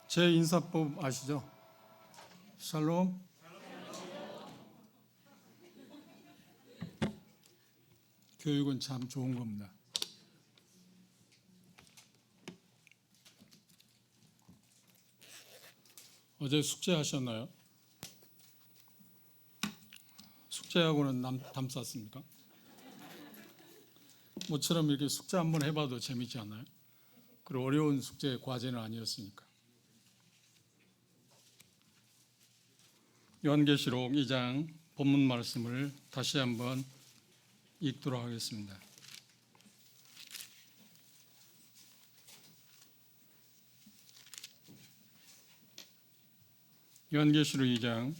제 인사법 아시죠? 샬롬. 교육은 참 좋은 겁니다. 어제 숙제하셨나요? 숙제하고는 담쌌습니까? 모처럼 이렇게 숙제 한번 해봐도 재밌지 않나요? 그리고 어려운 숙제 과제는 아니었으니까. 요한계시록 2장 본문 말씀을 다시 한번 읽도록 하겠습니다. 요한계시록 2장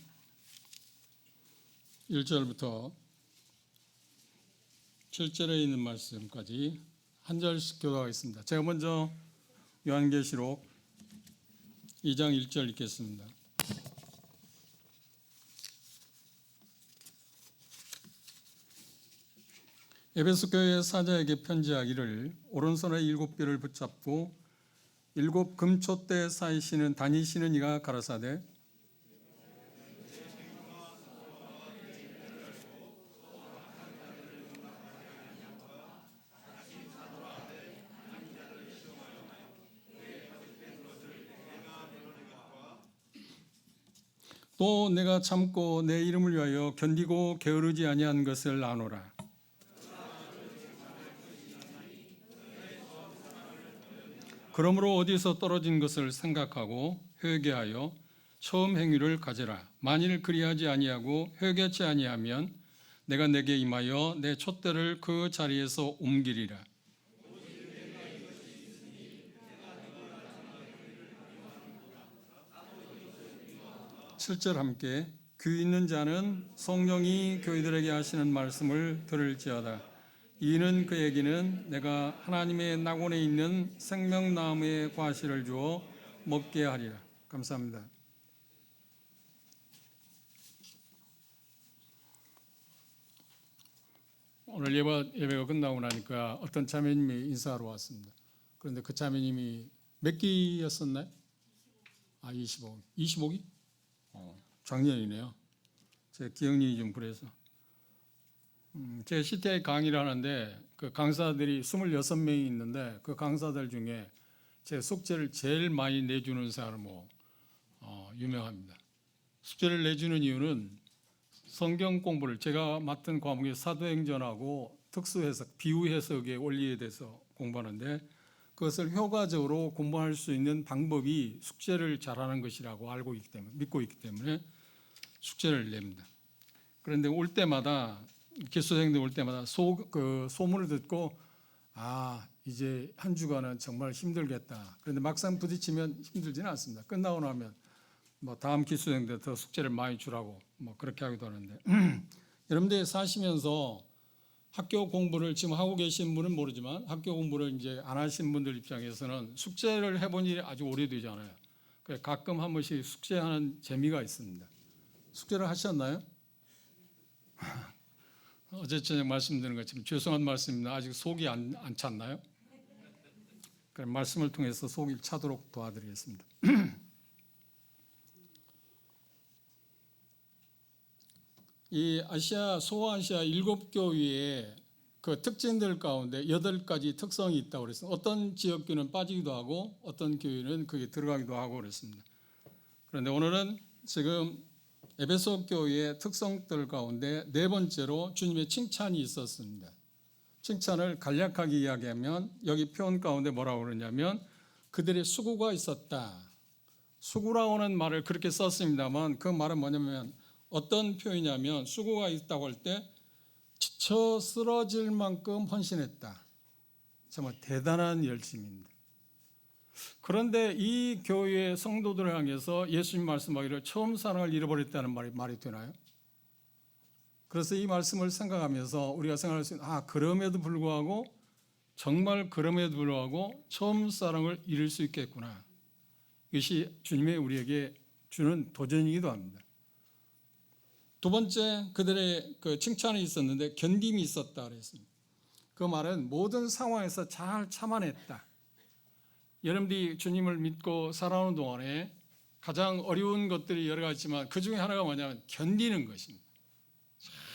1절부터 7절에 있는 말씀까지 한 절씩 교독하겠습니다. 제가 먼저 요한계시록 2장 1절 읽겠습니다. 에베소 교회 사자에게 편지하기를 오른손에 7뼈를 붙잡고 7 금촛대 사이시는 다니시는 이가 가라사대 또 내가 참고 내 이름을 위하여 견디고 게으르지 아니한 것을 아노라. 그러므로 어디서 떨어진 것을 생각하고 회개하여 처음 행위를 가져라. 만일 그리하지 아니하고 회개치 아니하면 내가 내게 임하여 내 촛대를 그 자리에서 옮기리라. 7절 함께 귀 있는 자는 성령이 교회들에게 하시는 말씀을 들을지어다. 이는 그에게는 내가 하나님의 낙원에 있는 생명나무의 과실을 주어 먹게 하리라. 감사합니다. 오늘 예배가 끝나고 나니까 어떤 자매님이 인사하러 왔습니다. 그런데 그 자매님이 몇 기였었나요? 25기. 25기? 작년이네요. 제 기억력이 좀 그래서. 제 CTI 강의를 하는데 그 강사들이 26명이 있는데 그 강사들 중에 제 숙제를 제일 많이 내주는 사람으로 유명합니다. 숙제를 내주는 이유는 성경 공부를 제가 맡은 과목이 사도행전하고 특수해석, 비유해석의 원리에 대해서 공부하는데 그것을 효과적으로 공부할 수 있는 방법이 숙제를 잘하는 것이라고 알고 있기 때문에 믿고 있기 때문에 숙제를 냅니다. 그런데 올 때마다 기수생들 올 때마다 소문을 듣고 이제 한 주간은 정말 힘들겠다. 그런데 막상 부딪히면 힘들지는 않습니다. 끝나고 나면 다음 기수생들 더 숙제를 많이 주라고 그렇게 하기도 하는데 여러분들 사시면서 학교 공부를 지금 하고 계신 분은 모르지만 학교 공부를 이제 안 하신 분들 입장에서는 숙제를 해본 일이 아주 오래되잖아요. 그래서 가끔 한 번씩 숙제하는 재미가 있습니다. 숙제를 하셨나요? 어제 저녁 말씀드린 것처럼 죄송한 말씀입니다. 아직 속이 안 찼나요? 그럼 말씀을 통해서 속이 차도록 도와드리겠습니다. 이 소아시아 7교회의 그 특징들 가운데 8가지 특성이 있다고 그랬습니다. 어떤 지역교회는 빠지기도 하고 어떤 교회는 거기에 들어가기도 하고 그랬습니다. 그런데 오늘은 지금 에베소 교회의 특성들 가운데 4번째로 주님의 칭찬이 있었습니다. 칭찬을 간략하게 이야기하면 여기 표현 가운데 뭐라고 그러냐면 그들의 수고가 있었다. 수고라고 하는 말을 그렇게 썼습니다만 그 말은 뭐냐면 어떤 표현이냐면 수고가 있다고 할 때 지쳐 쓰러질 만큼 헌신했다. 정말 대단한 열심입니다. 그런데 이 교회의 성도들을 향해서 예수님 말씀하기를 처음 사랑을 잃어버렸다는 말이 되나요? 그래서 이 말씀을 생각하면서 우리가 생각할 수 있는 그럼에도 불구하고 정말 그럼에도 불구하고 처음 사랑을 잃을 수 있겠구나. 이것이 주님의 우리에게 주는 도전이기도 합니다. 두 번째 그들의 그 칭찬이 있었는데 견딤이 있었다 그랬습니다. 그 말은 모든 상황에서 잘 참아냈다. 여러분들이 주님을 믿고 살아오는 동안에 가장 어려운 것들이 여러 가지지만 그 중에 하나가 뭐냐면 견디는 것입니다.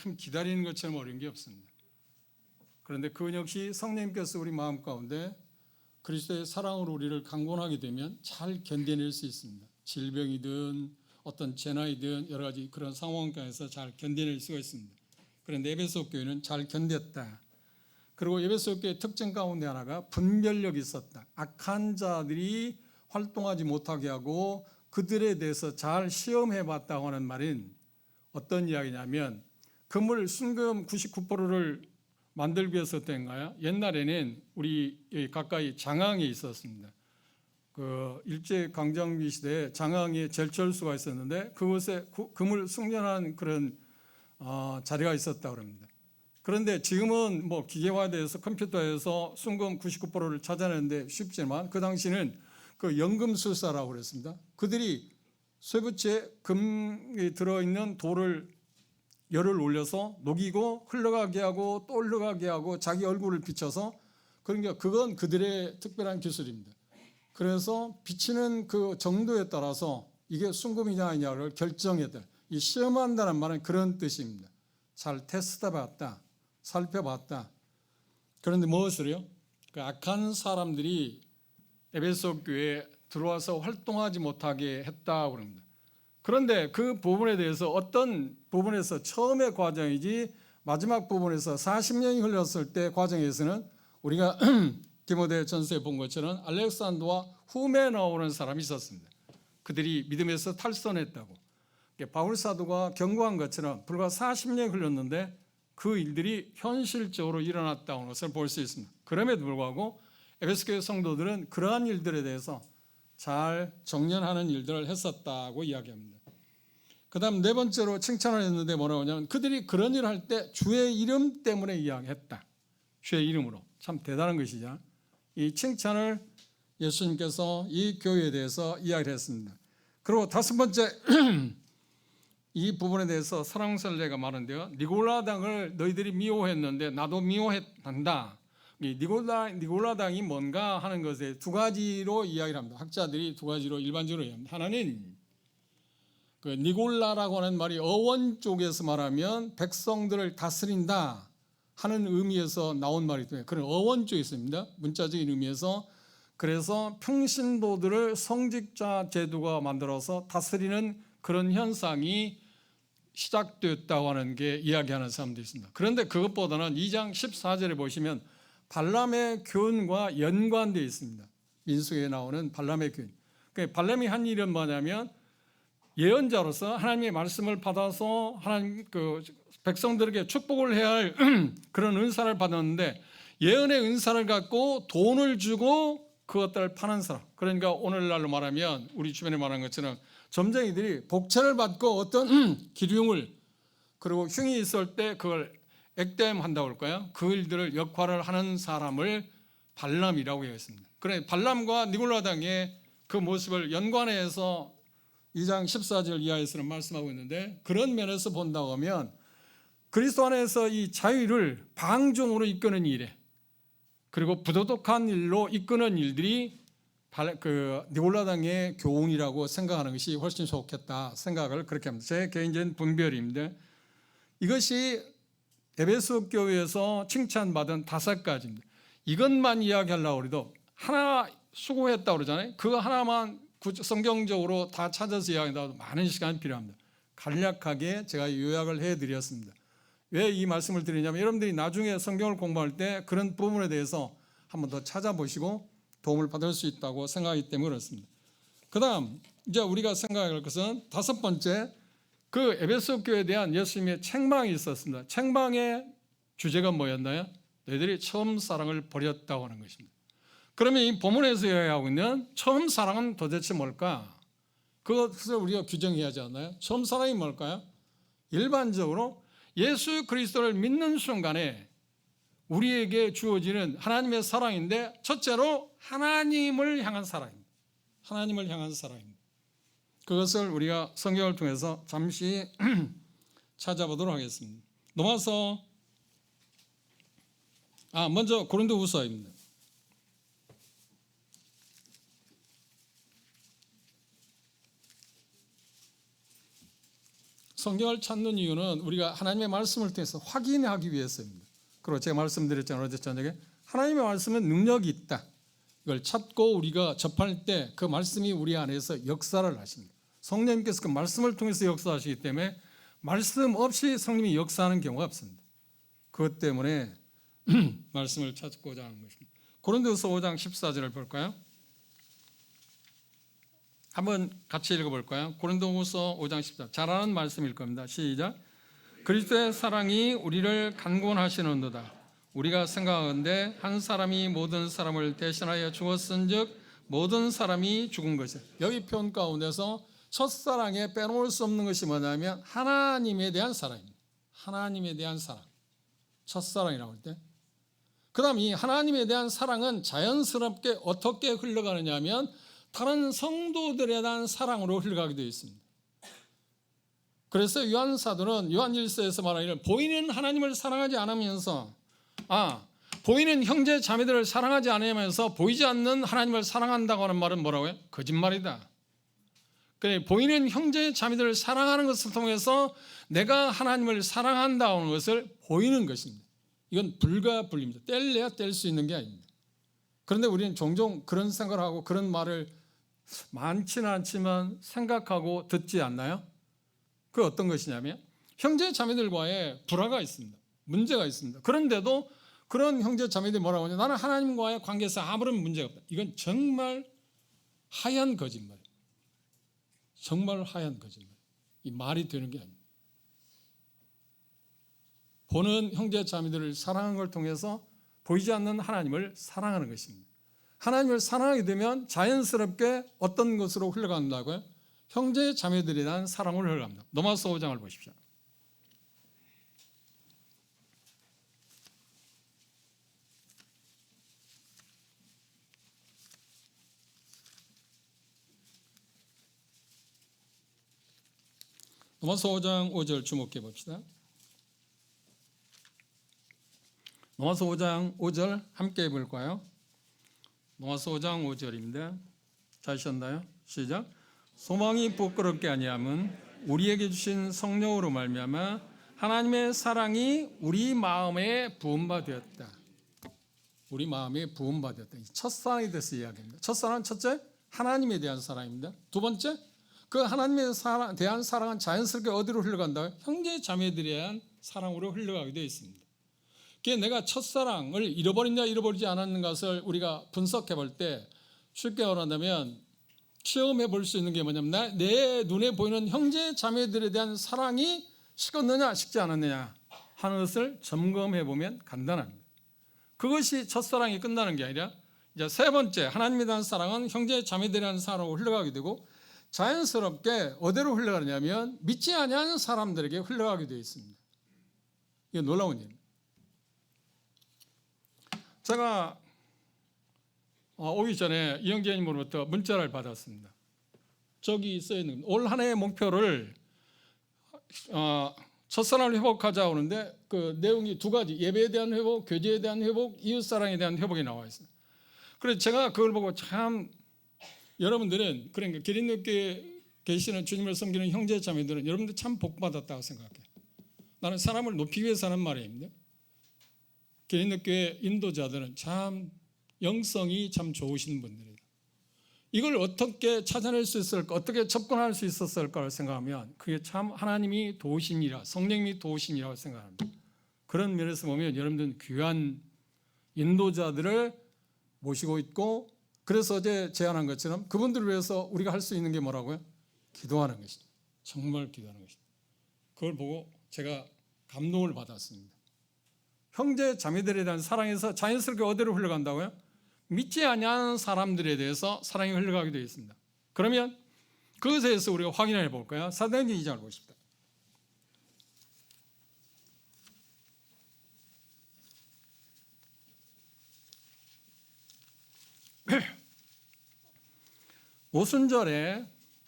참 기다리는 것처럼 어려운 게 없습니다. 그런데 그 역시 성령님께서 우리 마음 가운데 그리스도의 사랑으로 우리를 강권하게 되면 잘 견뎌낼 수 있습니다. 질병이든 어떤 재난이든 여러 가지 그런 상황 가운데서 잘 견뎌낼 수가 있습니다. 그런데 에베소 교회는 잘 견뎠다. 그리고 에베소 교회의 특징 가운데 하나가 분별력이 있었다. 악한 자들이 활동하지 못하게 하고 그들에 대해서 잘 시험해 봤다고 하는 말은 어떤 이야기냐면 금을 순금 99%를 만들기 위해서 어떤가요? 옛날에는 우리 가까이 장항이 있었습니다. 그 일제 강점기 시대에 장항에 제철소가 있었는데 그곳에 금을 숙련한 그런 자리가 있었다고 합니다. 그런데 지금은 뭐 기계화돼서 컴퓨터에서 순금 99%를 찾아내는데 쉽지만 그 당시는 그 연금술사라고 그랬습니다. 그들이 쇠붙이에 금이 들어있는 돌을 열을 올려서 녹이고 흘러가게 하고 또 흘러가게 하고 자기 얼굴을 비춰서 그러니까 그건 그들의 특별한 기술입니다. 그래서 비치는 그 정도에 따라서 이게 순금이냐 아니냐를 결정했다. 이 시험한다는 말은 그런 뜻입니다. 잘 테스트 봤다. 살펴봤다. 그런데 무엇을요? 그 악한 사람들이 에베소 교회에 들어와서 활동하지 못하게 했다고 합니다. 그런데 그 부분에 대해서 어떤 부분에서 처음의 과정이지 마지막 부분에서 40년이 흘렀을 때 과정에서는 우리가 디모데전서에 본 것처럼 알렉산더와 후메나오라는 사람이 있었습니다. 그들이 믿음에서 탈선했다고. 바울 사도가 경고한 것처럼 불과 40년이 흘렀는데 그 일들이 현실적으로 일어났다는 것을 볼 수 있습니다. 그럼에도 불구하고 에베소 교회 성도들은 그러한 일들에 대해서 잘 정련하는 일들을 했었다고 이야기합니다. 그 다음 네 번째로 칭찬을 했는데 뭐라고 하냐면 그들이 그런 일을 할 때 주의 이름 때문에 이야기했다. 주의 이름으로. 참 대단한 것이죠. 이 칭찬을 예수님께서 이 교회에 대해서 이야기를 했습니다. 그리고 다섯 번째 이 부분에 대해서 사랑설례가 많은데요. 니골라당을 너희들이 미워했는데 나도 미워한다. 니골라당이 뭔가 하는 것에 두 가지로 이야기를 합니다. 학자들이 두 가지로 일반적으로 이야기합니다. 하나는 그 니골라라고 하는 말이 어원 쪽에서 말하면 백성들을 다스린다 하는 의미에서 나온 말이기 때문에 그런 어원 쪽에 있습니다. 문자적인 의미에서 그래서 평신도들을 성직자 제도가 만들어서 다스리는 그런 현상이 시작되었다고 하는 게 이야기하는 사람도 있습니다. 그런데 그것보다는 2장 14절에 보시면 발람의 교훈과 연관되어 있습니다. 민수기에 나오는 발람의 교훈. 발람이 한 일은 뭐냐면 예언자로서 하나님의 말씀을 받아서 하나님 그 백성들에게 축복을 해야 할 그런 은사를 받았는데 예언의 은사를 갖고 돈을 주고 그것들을 파는 사람. 그러니까 오늘날로 말하면 우리 주변에 말하는 것처럼 점쟁이들이 복채를 받고 어떤 기륭을 그리고 흉이 있을 때 그걸 액땜한다고 할까요? 그 일들을 역할을 하는 사람을 발람이라고 했습니다. 그래 발람과 니골라당의 그 모습을 연관해서 2장 14절 이하에서는 말씀하고 있는데 그런 면에서 본다고 하면 그리스도 안에서 이 자유를 방종으로 이끄는 일에 그리고 부도덕한 일로 이끄는 일들이 그 니골라당의 교훈이라고 생각하는 것이 훨씬 좋겠다 생각을 그렇게 합니다. 제 개인적인 분별입니다. 이것이 에베소 교회에서 칭찬받은 5가지입니다. 이것만 이야기하려고 해도 하나 수고했다고 그러잖아요. 그거 하나만 성경적으로 다 찾아서 이야기한다고 많은 시간이 필요합니다. 간략하게 제가 요약을 해드렸습니다. 왜 이 말씀을 드리냐면 여러분들이 나중에 성경을 공부할 때 그런 부분에 대해서 한번 더 찾아보시고 도움을 받을 수 있다고 생각하기 때문에 그렇습니다. 그 다음 이제 우리가 생각할 것은 5번째 그 에베소 교회에 대한 예수님의 책망이 있었습니다. 책망의 주제가 뭐였나요? 너희들이 처음 사랑을 버렸다고 하는 것입니다. 그러면 이 본문에서 이야기하고 있는 처음 사랑은 도대체 뭘까? 그것을 우리가 규정해야 하지 않나요? 처음 사랑이 뭘까요? 일반적으로 예수 그리스도를 믿는 순간에 우리에게 주어지는 하나님의 사랑인데 첫째로 하나님을 향한 사랑입니다. 하나님을 향한 사랑입니다. 그것을 우리가 성경을 통해서 잠시 찾아보도록 하겠습니다. 넘어서 먼저 고린도후서입니다. 성경을 찾는 이유는 우리가 하나님의 말씀을 통해서 확인하기 위해서입니다. 그리고 제가 말씀드렸잖아요. 어제 저녁에 하나님의 말씀은 능력이 있다. 이걸 찾고 우리가 접할 때 그 말씀이 우리 안에서 역사를 하십니다. 성령님께서 그 말씀을 통해서 역사하시기 때문에 말씀 없이 성령이 역사하는 경우가 없습니다. 그것 때문에 말씀을 찾고자 하는 것입니다. 고린도서 5장 14절을 볼까요? 한번 같이 읽어볼까요? 고린도후서 5장 14절. 잘 아는 말씀일 겁니다. 시작. 그리스도의 사랑이 우리를 간구하시는도다. 우리가 생각하건대 한 사람이 모든 사람을 대신하여 죽었은즉 모든 사람이 죽은 것이다. 여기 표현 가운데서 첫사랑에 빼놓을 수 없는 것이 뭐냐면 하나님에 대한 사랑입니다. 하나님에 대한 사랑. 첫사랑이라고 할 때. 그 다음 이 하나님에 대한 사랑은 자연스럽게 어떻게 흘러가느냐 하면 다른 성도들에 대한 사랑으로 흘러가게 되어 있습니다. 그래서 요한 사도는 요한 1서에서 말하기를 보이는 하나님을 사랑하지 않으면서 보이는 형제 자매들을 사랑하지 않으면서 보이지 않는 하나님을 사랑한다고 하는 말은 뭐라고요? 거짓말이다. 그래, 보이는 형제 자매들을 사랑하는 것을 통해서 내가 하나님을 사랑한다는 것을 보이는 것입니다. 이건 불가불입니다. 뗄래야 뗄 수 있는 게 아닙니다. 그런데 우리는 종종 그런 생각을 하고 그런 말을 많지는 않지만 생각하고 듣지 않나요? 그 어떤 것이냐면 형제 자매들과의 불화가 있습니다. 문제가 있습니다. 그런데도 그런 형제 자매들이 뭐라고 하냐? 나는 하나님과의 관계에서 아무런 문제가 없다. 이건 정말 하얀 거짓말이에요. 정말 하얀 거짓말. 이 말이 되는 게 아닙니다. 보는 형제 자매들을 사랑하는 걸 통해서 보이지 않는 하나님을 사랑하는 것입니다. 하나님을 사랑하게 되면 자연스럽게 어떤 것으로 흘러간다고요? 형제 자매들에 대한 사랑으로 흘러갑니다. 로마서 5장을 보십시오. 로마서 5장 5절 주목해 봅시다. 로마서 5장 5절 함께 볼까요? 로마서 5장 5절입니다. 찾으셨나요? 시작. 소망이 부끄럽게 아니함은 우리에게 주신 성령으로 말미암아 하나님의 사랑이 우리 마음에 부음바 되었다. 우리 마음에 부음바 되었다. 첫사랑에 대해서 이야기합니다. 첫사랑은 첫째 하나님에 대한 사랑입니다. 두 번째 그 하나님에 대한 사랑은 자연스럽게 어디로 흘러간다? 형제 자매들에 대한 사랑으로 흘러가게 되어 있습니다. 그게 내가 첫사랑을 잃어버렸냐 잃어버리지 않았는 것을 우리가 분석해 볼 때 쉽게 말한다면 체험해 볼 수 있는 게 뭐냐면 내 눈에 보이는 형제 자매들에 대한 사랑이 식었느냐 식지 않았느냐 하는 것을 점검해 보면 간단합니다. 그것이 첫사랑이 끝나는 게 아니라 이제 세 번째 하나님에 대한 사랑은 형제 자매들에 대한 사랑으로 흘러가게 되고 자연스럽게 어디로 흘러가느냐면 믿지 아니하는 사람들에게 흘러가게 되어 있습니다. 이게 놀라운 일입니다. 제가 오기 전에 이영재님으로부터 문자를 받았습니다. 저기 써 있는 올 한 해의 목표를 첫사랑을 회복하자 하는데 그 내용이 두 가지, 예배에 대한 회복, 교제에 대한 회복, 이웃사랑에 대한 회복이 나와 있어요. 그래서 제가 그걸 보고 참 여러분들은 그러니까 기린교회에 계시는 주님을 섬기는 형제 자매들은 여러분들 참 복받았다고 생각해요. 나는 사람을 높이기 위해서 하는 말입니다. 기린교회 인도자들은 참 영성이 참 좋으신 분들이에요. 이걸 어떻게 찾아낼 수 있을까, 어떻게 접근할 수 있었을까를 생각하면 그게 참 하나님이 도우시니라, 성령님이 도우시니라고 생각합니다. 그런 면에서 보면 여러분들은 귀한 인도자들을 모시고 있고, 그래서 어제 제안한 것처럼 그분들을 위해서 우리가 할 수 있는 게 뭐라고요? 기도하는 것입니다. 정말 기도하는 것입니다. 그걸 보고 제가 감동을 받았습니다. 형제 자매들에 대한 사랑에서 자연스럽게 어디로 흘러간다고요? 믿지 아니하는 사람들에 대해서 사랑이 흘러가게 되어 있습니다. 그러면 그것에 대해서 우리가 확인해 볼까요? 사도행전 2장을 보십시다. 오순절에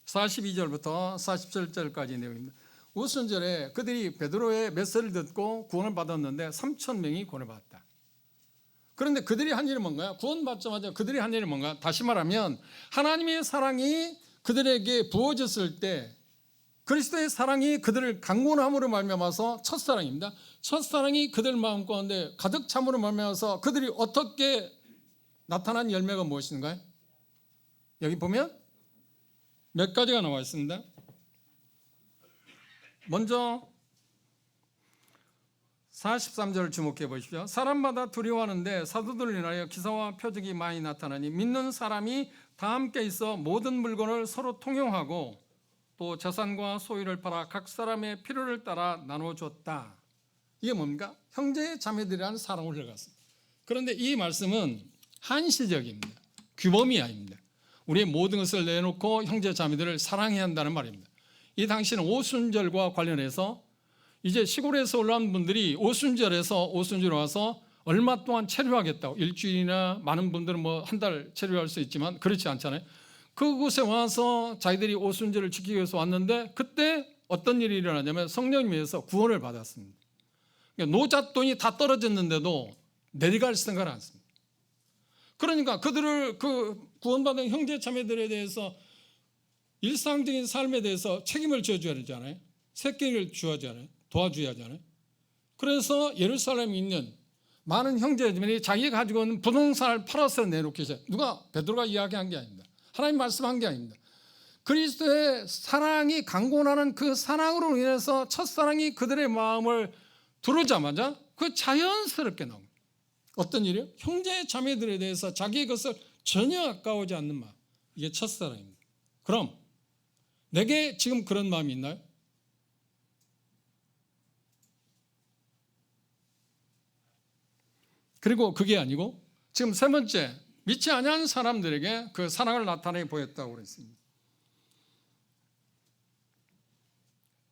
42절부터 47절까지 내용입니다. 오순절에 그들이 베드로의 메시지를 듣고 구원을 받았는데 3,000명이 구원을 받았다. 그런데 그들이 한 일이 뭔가요? 구원받자마자 그들이 한 일이 뭔가? 다시 말하면 하나님의 사랑이 그들에게 부어졌을 때 그리스도의 사랑이 그들을 강권함으로 말미암아서 첫사랑입니다. 첫사랑이 그들 마음 가운데 가득 참으로 말미암아서 그들이 어떻게 나타난 열매가 무엇인가요? 여기 보면 몇 가지가 나와 있습니다. 먼저 43절을 주목해 보십시오. 사람마다 두려워하는데 사도들을 인하여 기사와 표적이 많이 나타나니 믿는 사람이 다 함께 있어 모든 물건을 서로 통용하고 또 재산과 소유를 팔아 각 사람의 필요를 따라 나눠줬다. 이게 뭡니까? 형제 자매들이라는 사랑을 흘러갔습니다. 그런데 이 말씀은 한시적입니다. 규범이 아닙니다. 우리의 모든 것을 내놓고 형제 자매들을 사랑해야 한다는 말입니다. 이 당시는 오순절과 관련해서 이제 시골에서 올라온 분들이 오순절에서 오순절 와서 얼마 동안 체류하겠다고, 일주일이나 많은 분들은 뭐 한 달 체류할 수 있지만 그렇지 않잖아요. 그곳에 와서 자기들이 오순절을 지키기 위해서 왔는데 그때 어떤 일이 일어나냐면 성령님에서 구원을 받았습니다. 그러니까 노잣돈이 다 떨어졌는데도 내려갈 생각을 안 했습니다. 그러니까 그들을 그 구원받은 형제 자매들에 대해서 일상적인 삶에 대해서 책임을 져줘야 되잖아요. 새끼를 주어야잖아요. 도와줘야 하잖아요. 그래서 예루살렘에 있는 많은 형제들이 자기가 가지고 있는 부동산을 팔아서 내놓기 시작. 누가 베드로가 이야기한 게 아닙니다. 하나님 말씀한 게 아닙니다. 그리스도의 사랑이 강권하는 그 사랑으로 인해서 첫사랑이 그들의 마음을 두르자마자 그 자연스럽게 나옵니다. 어떤 일이요? 형제 자매들에 대해서 자기의 것을 전혀 아까워하지 않는 마음. 이게 첫사랑입니다. 그럼 내게 지금 그런 마음이 있나요? 그리고 그게 아니고 지금 세 번째, 믿지 아니하는 사람들에게 그 사랑을 나타내 보였다고 그랬습니다.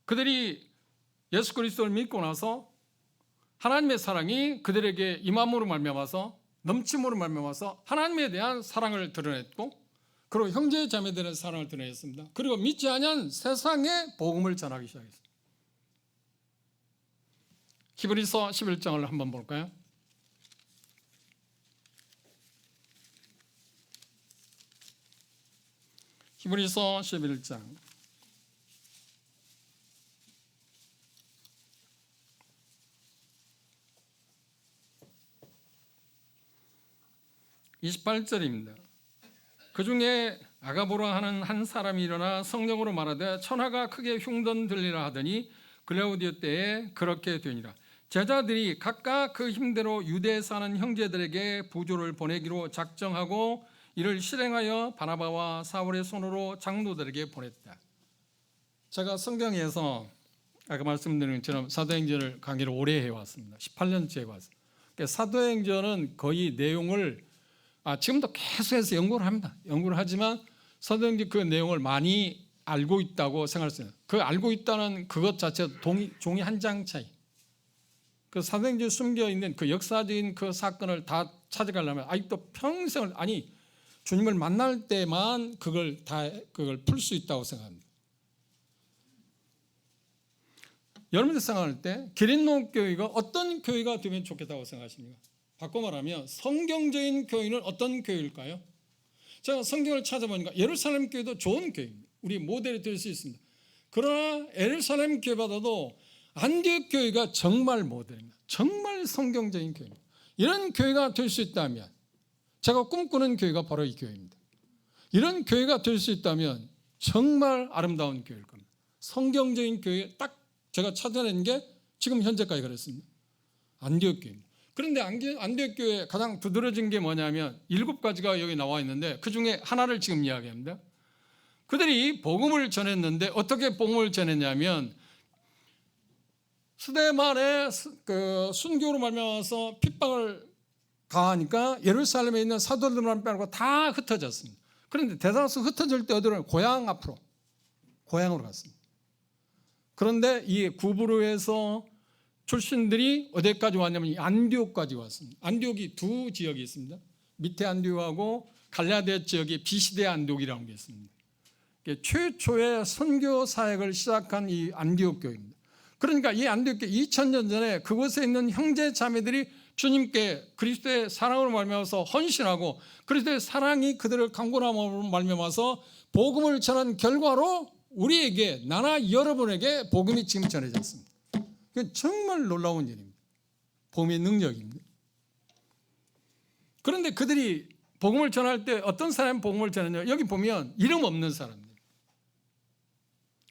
그들이 예수 그리스도를 믿고 나서 하나님의 사랑이 그들에게 임함으로 말미암아서 넘침으로 말미암아서 하나님에 대한 사랑을 드러냈고, 그리고 형제 자매들의 사랑을 드러냈습니다. 그리고 믿지 아니한 세상에 복음을 전하기 시작했습니다. 히브리서 11장을 한번 볼까요? 히브리서 11장 28절입니다. 그 중에 아가보라 하는 한 사람이 일어나 성령으로 말하되 천하가 크게 흉돈 들리라 하더니 글라우디오 때에 그렇게 되니라. 제자들이 각각 그 힘대로 유대에 사는 형제들에게 부조를 보내기로 작정하고 이를 실행하여 바나바와 사울의 손으로 장로들에게 보냈다. 제가 성경에서 아까 말씀드린 것처럼 사도행전을 강의를 오래 해왔습니다. 18년째 해왔습니다. 그러니까 사도행전은 거의 내용을 지금도 계속해서 연구를 합니다. 연구를 하지만 사도행전 그 내용을 많이 알고 있다고 생각했어요. 그 알고 있다는 그것 자체가 종이 한 장 차이. 그 사도행전에 숨겨있는 그 역사적인 그 사건을 다 찾아가려면 아직도 평생을, 주님을 만날 때만 그걸 풀 수 있다고 생각합니다. 여러분들 생각할 때 기린노 교회가 어떤 교회가 되면 좋겠다고 생각하십니까? 바꿔 말하면 성경적인 교회는 어떤 교회일까요? 제가 성경을 찾아보니까 예루살렘 교회도 좋은 교회입니다. 우리 모델이 될 수 있습니다. 그러나 예루살렘 교회보다도 안디옥 교회가 정말 모델입니다. 정말 성경적인 교회입니다. 이런 교회가 될 수 있다면, 제가 꿈꾸는 교회가 바로 이 교회입니다. 이런 교회가 될 수 있다면 정말 아름다운 교회일 겁니다. 성경적인 교회 딱 제가 찾아낸 게 지금 현재까지 그랬습니다. 안디옥 교회입니다. 그런데 안디옥 교회 가장 두드러진 게 뭐냐면 7가지가 여기 나와 있는데 그 중에 하나를 지금 이야기합니다. 그들이 복음을 전했는데 어떻게 복음을 전했냐면 스데반의 그 순교로 말미암아서 핍박을 가하니까 예루살렘에 있는 사도들만 빼고 다 흩어졌습니다. 그런데 대다수 흩어질 때 어디로? 고향으로 갔습니다. 그런데 이 구브로에서 출신들이 어디까지 왔냐면 안디옥까지 왔습니다. 안디옥이 두 지역이 있습니다. 밑에 안디옥하고 갈라디아 지역의 비시대 안디옥이라는 게 있습니다. 최초의 선교 사역을 시작한 이 안디옥 교회입니다. 그러니까 이 안디옥 교회 2000년 전에 그곳에 있는 형제 자매들이 주님께 그리스도의 사랑으로 말미암아서 헌신하고 그리스도의 사랑이 그들을 강권함으로 말미암아서 복음을 전한 결과로 우리에게, 나나 여러분에게 복음이 지금 전해졌습니다. 그건 정말 놀라운 일입니다. 복음의 능력입니다. 그런데 그들이 복음을 전할 때 어떤 사람이 복음을 전하냐? 여기 보면 이름 없는 사람들,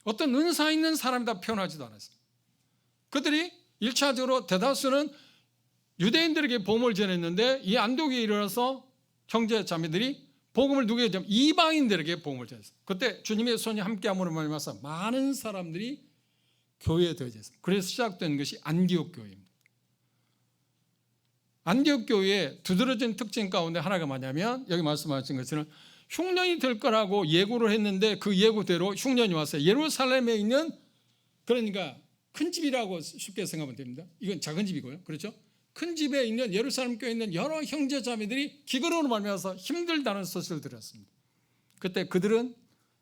어떤 은사 있는 사람이다 표현하지도 않았어요. 그들이 1차적으로 대다수는 유대인들에게 복음을 전했는데 이 안디옥에 일어나서 형제 자매들이 복음을 누구에게 전하면 이방인들에게 복음을 전했어요. 그때 주님의 손이 함께함으로 말미암아서 많은 사람들이 교회에 더해졌어요. 그래서 시작된 것이 안디옥 교회입니다. 안디옥 교회의 두드러진 특징 가운데 하나가 뭐냐면 여기 말씀하신 것처럼 흉년이 될 거라고 예고를 했는데 그 예고대로 흉년이 왔어요. 예루살렘에 있는, 그러니까 큰 집이라고 쉽게 생각하면 됩니다. 이건 작은 집이고요. 그렇죠? 큰 집에 있는 예루살렘 교회에 있는 여러 형제 자매들이 기근으로 말미암아서 힘들다는 소식을 들었습니다. 그때 그들은,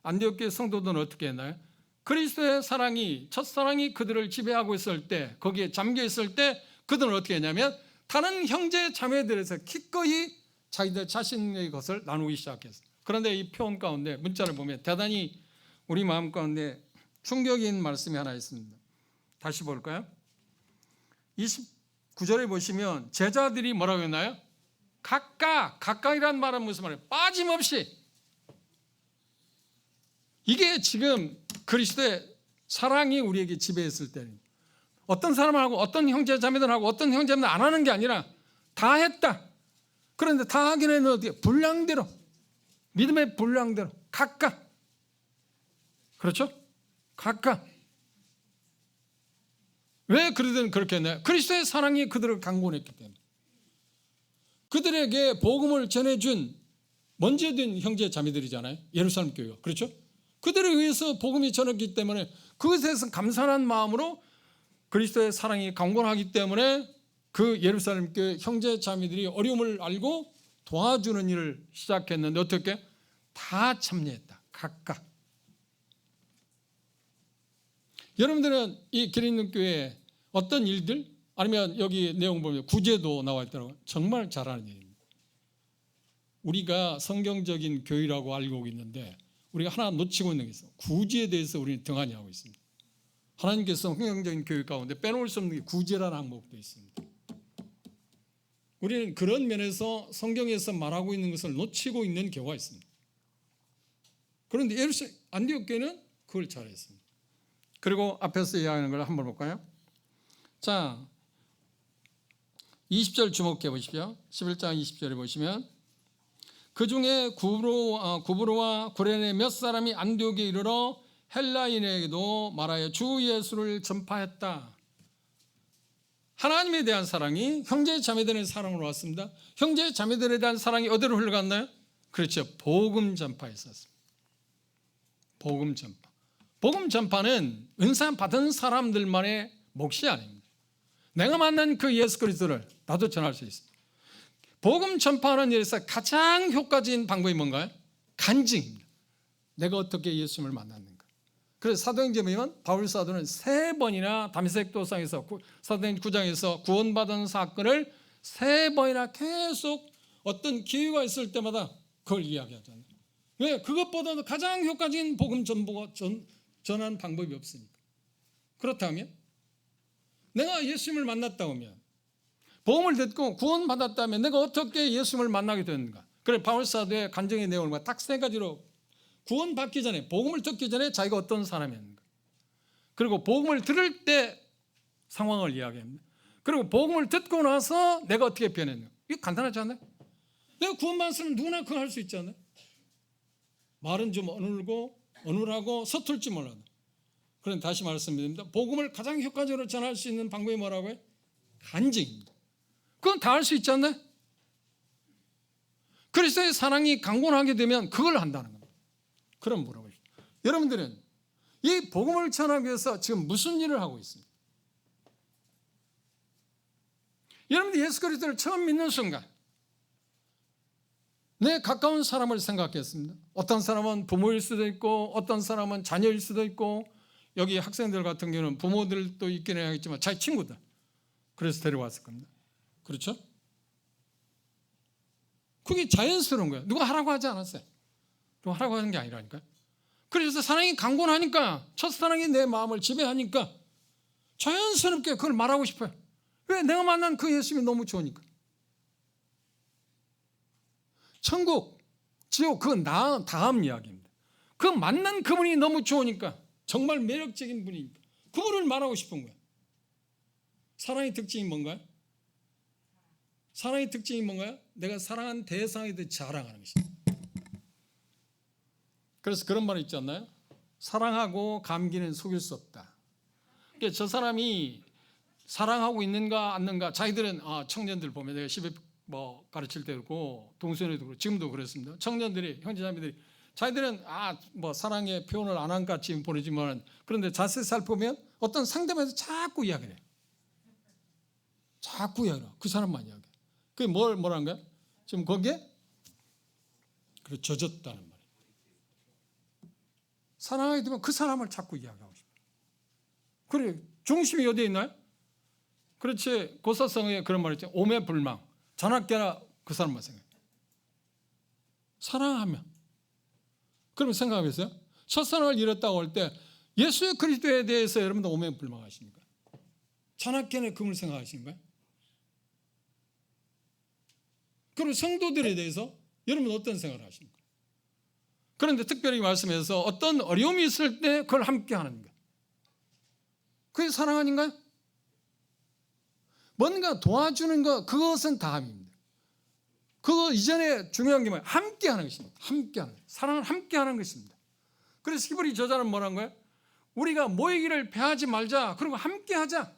안디옥 교회 성도들은 어떻게 했나요? 그리스도의 사랑이, 첫사랑이 그들을 지배하고 있을 때, 거기에 잠겨 있을 때 그들은 어떻게 했냐면 다른 형제 자매들에서 기꺼이 자기들 자신의 것을 나누기 시작했어요. 그런데 이 표현 가운데 문자를 보면 대단히 우리 마음 가운데 충격인 말씀이 하나 있습니다. 다시 볼까요? 29절에 보시면 제자들이 뭐라고 했나요? 각각이란 말은 무슨 말이에요? 빠짐없이. 이게 지금 그리스도의 사랑이 우리에게 지배했을 때입니다. 어떤 사람하고 어떤 형제 자매들하고 어떤 형제 자매들 안 하는 게 아니라 다 했다. 그런데 다 하기는 어떻게? 분량대로, 믿음의 분량대로 각각. 그렇죠? 각각. 왜 그들은 그렇게 했나요? 그리스도의 사랑이 그들을 강권했기 때문에. 그들에게 복음을 전해준 먼저 된 형제 자매들이잖아요. 예루살렘 교회가. 그렇죠? 그들에 의해서 복음이 전했기 때문에 그것에 대해서 감사한 마음으로 그리스도의 사랑이 강권하기 때문에 그 예루살렘 교회 형제 자매들이 어려움을 알고 도와주는 일을 시작했는데 어떻게? 다 참여했다. 각각. 여러분들은 이 기린는 교회에 어떤 일들, 아니면 여기 내용 보면 구제도 나와 있더라고요. 정말 잘하는 일입니다. 우리가 성경적인 교회라고 알고 있는데 우리가 하나 놓치고 있는 게 있어요. 구제에 대해서 우리는 등한히 하고 있습니다. 하나님께서 성경적인 교회 가운데 빼놓을 수 없는 게 구제라는 항목도 있습니다. 우리는 그런 면에서 성경에서 말하고 있는 것을 놓치고 있는 경우가 있습니다. 그런데 안디옥 교회는 그걸 잘했습니다. 그리고 앞에서 이야기하는 걸 한번 볼까요? 자, 20절 주목해 보십시오. 11장 20절에 보시면 그 중에 구브로와 구레네 몇 사람이 안디옥에 이르러 헬라인에게도 말하여 주 예수를 전파했다. 하나님에 대한 사랑이 형제 자매들의 사랑으로 왔습니다. 형제 자매들에 대한 사랑이 어디로 흘러갔나요? 그렇죠. 복음 전파에 있었습니다. 복음 전파. 복음 전파는 은사 받은 사람들만의 몫이 아닙니다. 내가 만난 그 예수 그리스도를 나도 전할 수 있습니다. 복음 전파하는 일에서 가장 효과적인 방법이 뭔가요? 간증입니다. 내가 어떻게 예수님을 만났는가. 그래서 사도행전에 보면 바울 사도는 3번이나 다메섹 도상에서 사도행전 9장에서 구원받은 사건을 3번이나 계속 어떤 기회가 있을 때마다 그걸 이야기하잖아요. 왜? 그것보다도 가장 효과적인 복음 전한 방법이 없으니까. 그렇다면 내가 예수님을 만났다 하면, 복음을 듣고 구원받았다면 내가 어떻게 예수님을 만나게 됐는가. 그래 바울 사도의 간증의 내용을 딱 3가지로 구원받기 전에, 복음을 듣기 전에 자기가 어떤 사람이었는가, 그리고 복음을 들을 때 상황을 이야기합니다. 그리고 복음을 듣고 나서 내가 어떻게 변했는가. 이거 간단하지 않나요? 내가 구원받았으면 누구나 그거 할 수 있지 않나요? 말은 좀 어눌하고 서툴지 몰라도. 그런데 다시 말씀드립니다. 복음을 가장 효과적으로 전할 수 있는 방법이 뭐라고요? 간증입니다. 그건 다 할 수 있지 않나요? 그리스도의 사랑이 강권하게 되면 그걸 한다는 겁니다. 그럼 뭐라고 해요? 여러분들은 이 복음을 전하기 위해서 지금 무슨 일을 하고 있습니까? 여러분들 예수 그리스도를 처음 믿는 순간 내 가까운 사람을 생각했습니다. 어떤 사람은 부모일 수도 있고 어떤 사람은 자녀일 수도 있고, 여기 학생들 같은 경우는 부모들도 있긴 해야겠지만 자기 친구들, 그래서 데려왔을 겁니다. 그렇죠? 그게 자연스러운 거예요. 누가 하라고 하지 않았어요. 누가 하라고 하는 게 아니라니까요. 그래서 사랑이 강권하니까, 첫사랑이 내 마음을 지배하니까 자연스럽게 그걸 말하고 싶어요. 왜? 내가 만난 그 예수님이 너무 좋으니까. 천국, 지옥, 그건 다음 이야기입니다. 그 만난 그분이 너무 좋으니까, 정말 매력적인 분이니까 그분을 말하고 싶은 거예요. 사랑의 특징이 뭔가요? 사랑의 특징이 뭔가요? 내가 사랑한 대상에 대해 자랑하는 것입니다. 그래서 그런 말이 있지 않나요? 사랑하고 감기는 속일 수 없다. 그러니까 저 사람이 사랑하고 있는가 않는가, 자기들은 청년들 보면 내가 시베 가르칠 때 그렇고 동서에도 그렇고 지금도 그렇습니다. 청년들이, 형제자매들이 자기들은 사랑의 표현을 안 한 것 같이 보이지만, 그런데 자세히 살펴보면 어떤 상대방에서 자꾸 이야기를 해요. 자꾸 이야기를 해요. 그 사람만 이야기해요. 그게 뭐라는 거야? 지금 거기에 젖었다는 말이에요. 사랑하게 되면 그 사람을 자꾸 이야기하고 싶어요. 그래, 중심이 어디에 있나요? 그렇지, 고사성에 그런 말이 있죠. 오매불망, 자나깨나 그 사람만 생각해요. 사랑하면. 그럼 생각해보세요. 첫사랑을 잃었다고 할 때 예수 그리스도에 대해서 여러분들 오매불망하십니까? 자나깨나 그분을 생각하시는가요? 그리고 성도들에 대해서 여러분 어떤 생각을 하십니까? 그런데 특별히 말씀해서 어떤 어려움이 있을 때 그걸 함께 하는 것, 그게 사랑 아닌가요? 뭔가 도와주는 것, 그것은 다함입니다. 그거 이전에 중요한 게 뭐예요? 함께 하는 것입니다. 함께 하는 것. 사랑을 함께 하는 것입니다. 그래서 히브리 저자는 뭐라는 거예요? 우리가 모이기를 패하지 말자. 그리고 함께 하자.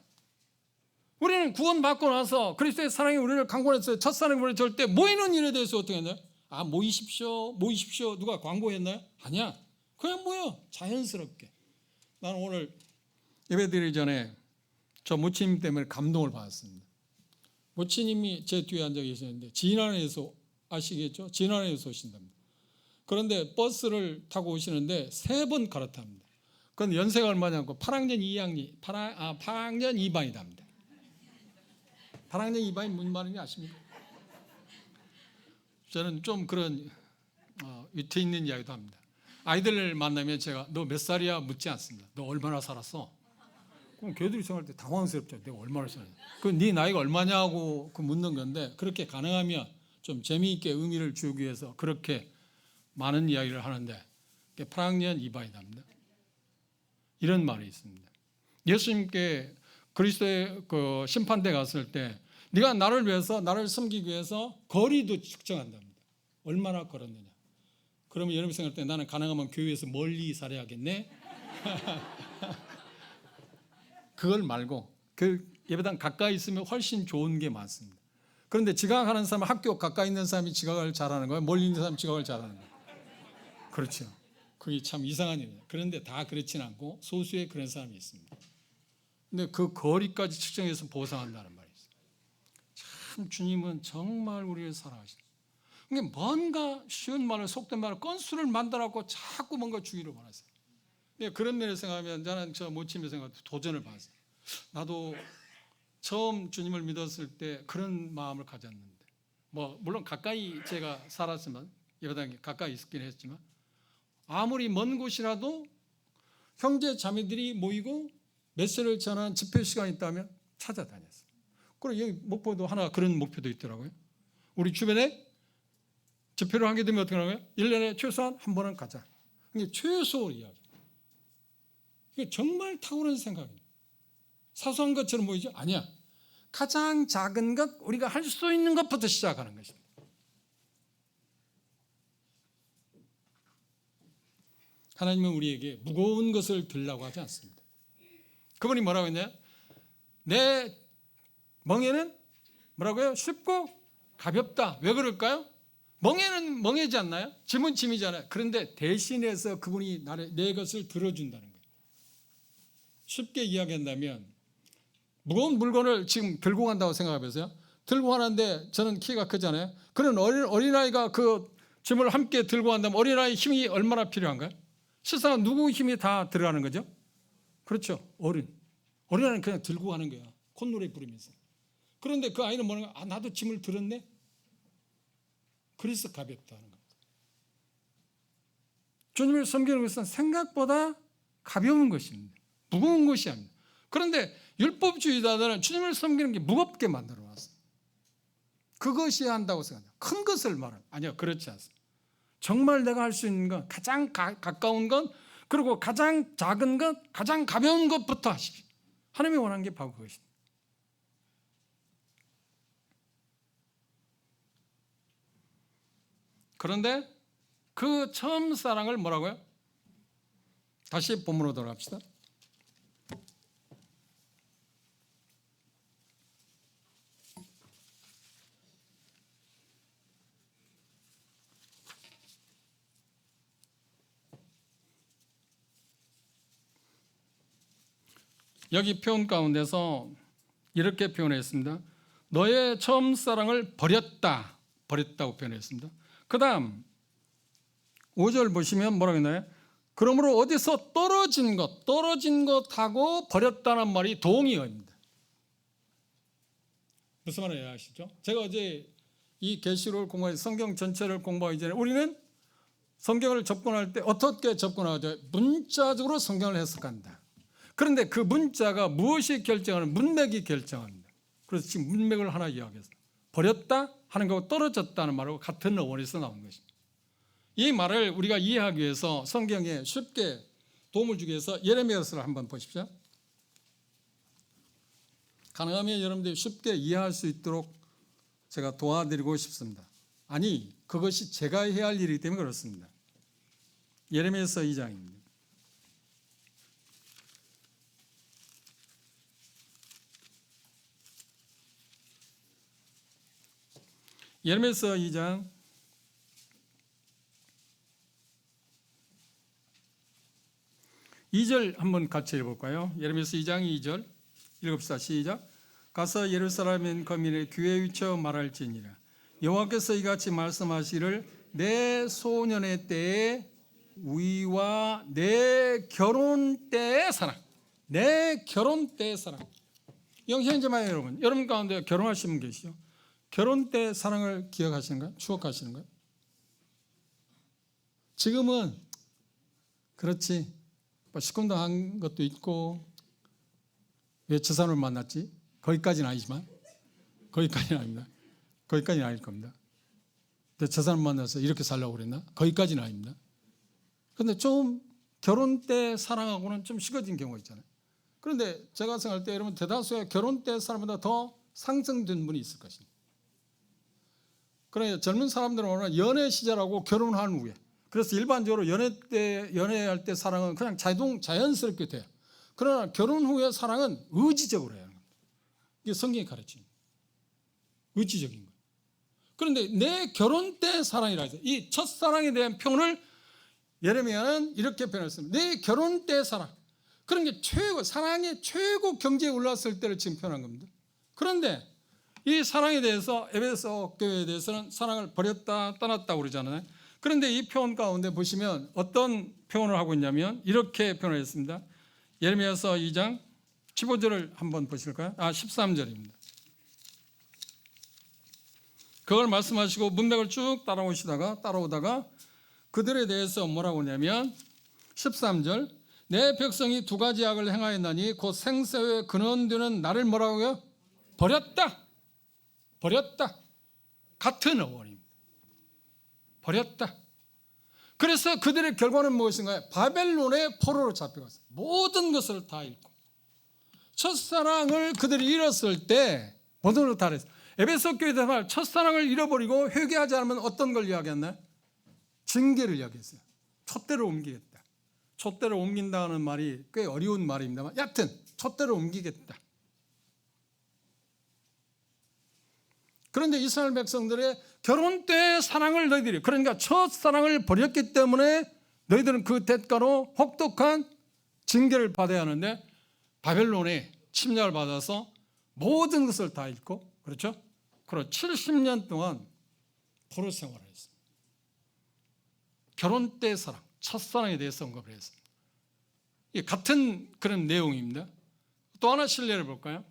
우리는 구원받고 나서 그리스도의 사랑이 우리를 강권했어요. 첫사랑이 우리를 줄 때 모이는 일에 대해서 어떻게 했나요? 모이십시오. 누가 광고했나요? 아니야. 그냥 모여. 자연스럽게. 나는 오늘 예배드리기 전에 저 모치님 때문에 감동을 받았습니다. 모치님이 제 뒤에 앉아 계시는데 진안에서, 아시겠죠? 진안에서 오신답니다. 그런데 버스를 타고 오시는데 3번 갈아탑니다. 그건 연세가 얼마냐 고 8학년 2학년, 8학년 2반이답니다. 8학년 2반이 무슨 말인지 아십니까? 저는 좀 그런 위트 있는 이야기도 합니다. 아이들을 만나면 제가 너 몇 살이야 묻지 않습니다. 너 얼마나 살았어? 그럼 걔들이 생각할 때 당황스럽죠. 내가 얼마나 살았냐. 네 나이가 얼마냐고 묻는 건데, 그렇게 가능하면 좀 재미있게 의미를 주기 위해서 그렇게 많은 이야기를 하는데 8학년 2반이답니다. 이런 말이 있습니다. 예수님께 그리스도의 그 심판대 갔을 때 네가 나를 위해서, 나를 섬기기 위해서 거리도 측정한답니다. 얼마나 걸었느냐. 그러면 여러분 생각할 때 나는 가능하면 교회에서 멀리 살아야겠네. 그걸 말고 그 예배당 가까이 있으면 훨씬 좋은 게 많습니다. 그런데 지각하는 사람은 학교 가까이 있는 사람이 지각을 잘하는 거예요? 멀리 있는 사람이 지각을 잘하는 거예요? 그렇죠. 그게 참 이상한 일이에요. 그런데 다 그렇지는 않고 소수의 그런 사람이 있습니다. 근데 그 거리까지 측정해서 보상한다는 말이 있어요. 참 주님은 정말 우리를 사랑하시죠. 그러니까 뭔가 쉬운 말을, 속된 말을, 건수를 만들어갖고 자꾸 뭔가 주기를 원하세요. 그런 면을 생각하면 저는 저 모침에 생각 도전을 받았어요. 나도 처음 주님을 믿었을 때 그런 마음을 가졌는데, 물론 가까이 제가 살았지만, 예배당에 가까이 있긴 했지만, 아무리 먼 곳이라도 형제 자매들이 모이고 메시지를 전하는 집회 시간이 있다면 찾아다녔어요. 그리고 여기 목포도 하나 그런 목표도 있더라고요. 우리 주변에 집회를 하게 되면 어떻게 하냐고요? 1년에 최소한 한 번은 가자. 이게 최소 이야기. 이게 정말 탁월한 생각이에요. 사소한 것처럼 보이죠? 아니야. 가장 작은 것, 우리가 할 수 있는 것부터 시작하는 것입니다. 하나님은 우리에게 무거운 것을 들라고 하지 않습니다. 그분이 뭐라고 했냐? 내 멍에는 뭐라고요? 쉽고 가볍다. 왜 그럴까요? 멍에는 멍해지 않나요? 짐은 짐이잖아요. 그런데 대신해서 그분이 내 것을 들어준다는 거예요. 쉽게 이야기한다면 무거운 물건을 지금 들고 간다고 생각해보세요. 들고 가는데 저는 키가 크잖아요. 그런 어린아이가 그 짐을 함께 들고 간다면 어린아이 힘이 얼마나 필요한가요? 실상 누구 힘이 다 들어가는 거죠? 그렇죠. 어린아이는 그냥 들고 가는 거야. 콧노래 부르면서. 그런데 그 아이는 뭐냐면 나도 짐을 들었네. 그래서 가볍다는 겁니다. 주님을 섬기는 것은 생각보다 가벼운 것입니다. 무거운 것이 아닙니다. 그런데 율법주의자들은 주님을 섬기는 게 무겁게 만들어 놨어요. 그것이 한다고 생각합니다. 큰 것을 말합니다. 아니요, 그렇지 않습니다. 정말 내가 할 수 있는 것, 가장 가까운 것, 그리고 가장 작은 것, 가장 가벼운 것부터 하십시오. 하나님이 원하는 게 바로 그것입니다. 그런데 그 처음 사랑을 뭐라고요? 다시 본문으로 돌아갑시다. 여기 표현 가운데서 이렇게 표현했습니다. 너의 처음 사랑을 버렸다고 표현했습니다. 그 다음 5절 보시면 뭐라고 했나요? 그러므로 어디서 떨어진 것하고 버렸다는 말이 동의어입니다. 무슨 말을 이해하시죠? 제가 어제 이 계시록을 공부할 성경 전체를 공부하기 전에 우리는 성경을 접근할 때 어떻게 접근하죠? 문자적으로 성경을 해석한다. 그런데 그 문자가 무엇이 결정하는, 문맥이 결정합니다. 그래서 지금 문맥을 하나 이야기했어요. 버렸다 하는 거하고 떨어졌다는 말하고 같은 어원에서 나온 것입니다. 이 말을 우리가 이해하기 위해서 성경에 쉽게 도움을 주기 위해서 예레미야서를 한번 보십시오. 가능하면 여러분들이 쉽게 이해할 수 있도록 제가 도와드리고 싶습니다. 아니, 그것이 제가 해야 할 일이기 때문에 그렇습니다. 예레미야서 2장입니다. 예레미야서 2장 2절 한번 같이 읽어볼까요? 예레미야서 2장 2절 읽읍시다. 시작. 가서 예루살렘 거민의 귀에 위쳐 말할지니라. 여호와께서 이같이 말씀하시기를 내 소년의 때에 위와 내 결혼 때의 사랑, 내 결혼 때의 사랑. 영신자만 여러분 가운데 결혼하신 분 계시죠? 결혼 때 사랑을 기억하시는가요? 추억하시는가요? 지금은 그렇지, 시큰둥 한 것도 있고, 왜 저 사람을 만났지? 거기까지는 아니지만, 거기까지는 아닙니다. 거기까지는 아닐 겁니다. 근데 저 사람 만나서 이렇게 살려고 그랬나? 거기까지는 아닙니다. 그런데 좀 결혼 때 사랑하고는 좀 식어진 경우가 있잖아요. 그런데 제가 생각할 때 여러분 대다수의 결혼 때 사람보다 더 상승된 분이 있을 것입니다. 그러니까 젊은 사람들은 오늘 연애 시절하고 결혼한 후에, 그래서 일반적으로 연애할 때 사랑은 그냥 자연스럽게 돼요. 그러나 결혼 후의 사랑은 의지적으로 해요. 이게 성경이 가르칩니다. 의지적인 거예요. 그런데 내 결혼 때 사랑이라 해서 이 첫사랑에 대한 표현을 예레미야는 이렇게 표현했습니다. 내 결혼 때 사랑. 그런 게 사랑의 최고 경지에 올랐을 때를 지금 표현한 겁니다. 그런데 이 사랑에 대해서 에베소 교회에 대해서는 사랑을 버렸다 떠났다 그러잖아요. 그런데 이 표현 가운데 보시면 어떤 표현을 하고 있냐면 이렇게 표현을 했습니다. 예레미야서 2장 15절을 한번 보실까요? 13절입니다. 그걸 말씀하시고 문맥을 쭉 따라오다가 그들에 대해서 뭐라고 하냐면 13절 내 백성이 두 가지 악을 행하였나니 곧 생사의 근원되는 나를 뭐라고요? 버렸다. 같은 어원입니다. 버렸다. 그래서 그들의 결과는 무엇인가요? 바벨론의 포로로 잡혀갔어요. 모든 것을 다 잃고 첫사랑을 그들이 잃었을 때 모든 것을 다 잃었어요. 에베소 교회에서 첫사랑을 잃어버리고 회개하지 않으면 어떤 걸 이야기했나요? 징계를 이야기했어요. 촛대를 옮기겠다. 촛대를 옮긴다는 말이 꽤 어려운 말입니다만 여하튼 촛대를 옮기겠다. 그런데 이스라엘 백성들의 결혼 때 사랑을 너희들이, 그러니까 첫 사랑을 버렸기 때문에 너희들은 그 대가로 혹독한 징계를 받아야 하는데 바벨론에 침략을 받아서 모든 것을 다 잃고, 그렇죠? 그리고 70년 동안 포로 생활을 했습니다. 결혼 때 사랑, 첫사랑에 대해서 언급을 했습니다. 같은 그런 내용입니다. 또 하나 신뢰를 볼까요?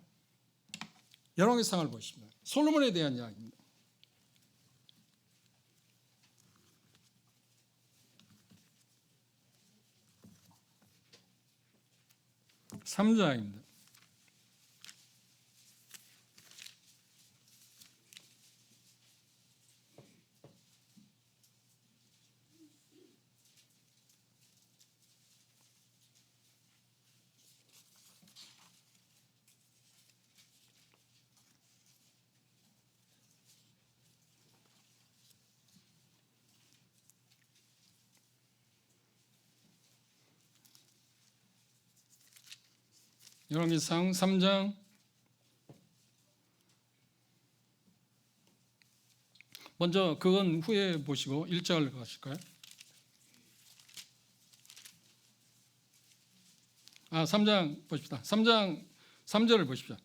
열왕기상을 보십니다. 솔로몬에 대한 이야기입니다. 3장입니다. 열왕기상 3장 먼저 그건 후에 보시고 1절 가실까요? 3장 보십시다. 3장 3절을 보십시오.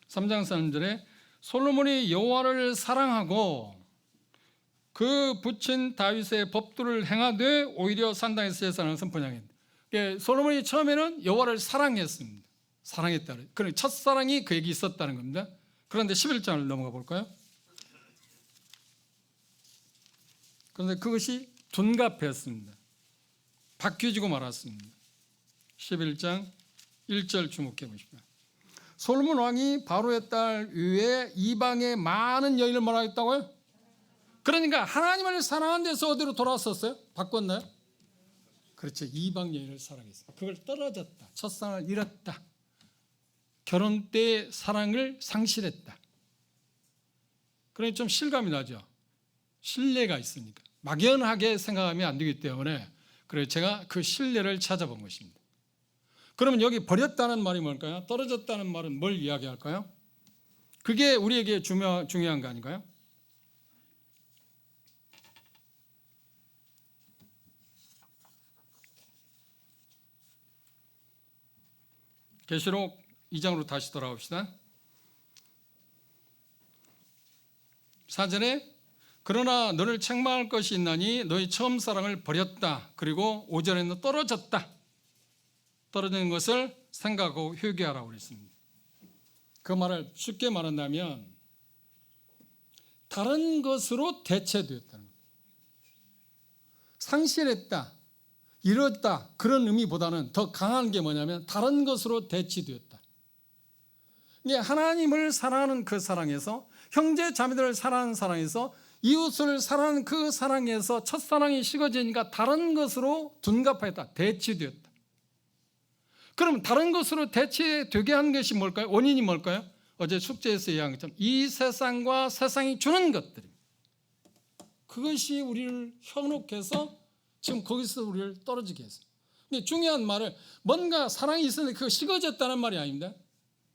3장 3절에 솔로몬이 여호와를 사랑하고 그 부친 다윗의 법도를 행하되 오히려 산당에서 제사를 선포하였다. 솔로몬이 처음에는 여호와를 사랑했습니다. 사랑했다. 그러니까 첫사랑이 그에게 있었다는 겁니다. 그런데 11장을 넘어가 볼까요? 그런데 그것이 둔갑했습니다. 바뀌어지고 말았습니다. 11장 1절 주목해 보십시오. 솔로몬 왕이 바로의 딸 위에 이방의 많은 여인을 뭐라 했다고요? 그러니까 하나님을 사랑한 데서 어디로 돌아왔었어요? 바꿨나요? 그렇죠. 이방 여인을 사랑했어요. 그걸 떨어졌다. 첫사랑을 잃었다. 결혼 때 사랑을 상실했다. 그러니 좀 실감이 나죠. 신뢰가 있으니까. 막연하게 생각하면 안 되기 때문에 그래서 제가 그 신뢰를 찾아본 것입니다. 그러면 여기 버렸다는 말이 뭘까요? 떨어졌다는 말은 뭘 이야기할까요? 그게 우리에게 중요한 거 아닌가요? 계시록 2장으로 다시 돌아옵시다. 4절에 그러나 너를 책망할 것이 있나니 너희 처음 사랑을 버렸다. 그리고 5절에는 떨어졌다. 떨어지는 것을 생각하고 회개하라고 그랬습니다. 그 말을 쉽게 말한다면 다른 것으로 대체되었다는 겁니다. 상실했다, 잃었다 그런 의미보다는 더 강한 게 뭐냐면 다른 것으로 대치되었다. 하나님을 사랑하는 그 사랑에서 형제 자매들을 사랑하는 사랑에서 이웃을 사랑하는 그 사랑에서 첫사랑이 식어지니까 다른 것으로 둔갑하였다. 대치되었다. 그럼 다른 것으로 대치되게 한 것이 뭘까요? 원인이 뭘까요? 어제 숙제에서 이야기한 것처럼 이 세상과 세상이 주는 것들입니다. 그것이 우리를 현혹해서 지금 거기서 우리를 떨어지게 했어요. 근데 중요한 말은 뭔가 사랑이 있었는데 그거 식어졌다는 말이 아닙니다.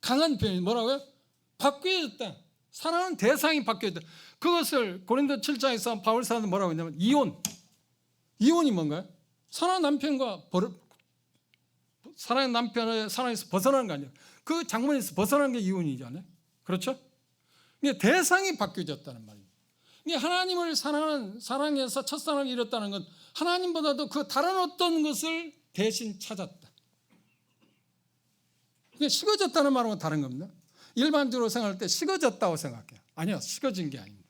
강한 표현이 뭐라고요? 바뀌어졌다. 사랑하는 대상이 바뀌어졌다. 그것을 고린도 7장에서 바울 사도는 뭐라고 했냐면 이혼이 뭔가요? 사랑하는 남편과 사랑하는 남편의 사랑에서 벗어나는 거 아니에요. 그 장문에서 벗어나는 게 이혼이잖아요. 그렇죠? 근데 대상이 바뀌어졌다는 말이에요. 하나님을 사랑하는 사랑에서 첫사랑을 잃었다는 건 하나님보다도 그 다른 어떤 것을 대신 찾았다. 식어졌다는 말은 다른 겁니다. 일반적으로 생각할 때 식어졌다고 생각해요. 아니요, 식어진 게 아닙니다.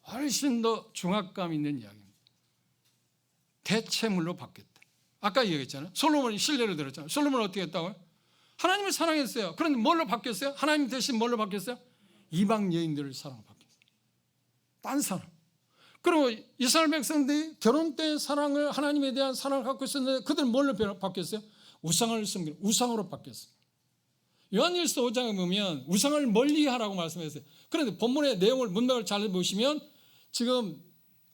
훨씬 더 중압감 있는 이야기입니다. 대체물로 바뀌었다. 아까 얘기했잖아요. 솔로몬이 신뢰를 들었잖아요. 솔로몬은 어떻게 했다고요? 하나님을 사랑했어요. 그런데 뭘로 바뀌었어요? 하나님 대신 뭘로 바뀌었어요? 이방 여인들을 사랑으로 바뀌었어요. 딴 사람. 그리고 이스라엘 백성들이 결혼 때 사랑을 하나님에 대한 사랑을 갖고 있었는데 그들은 뭘로 바뀌었어요? 우상을 섬기는 우상으로 바뀌었어요. 요한일서 5장에 보면 우상을 멀리하라고 말씀했어요. 그런데 본문의 내용을 문맥을 잘 보시면 지금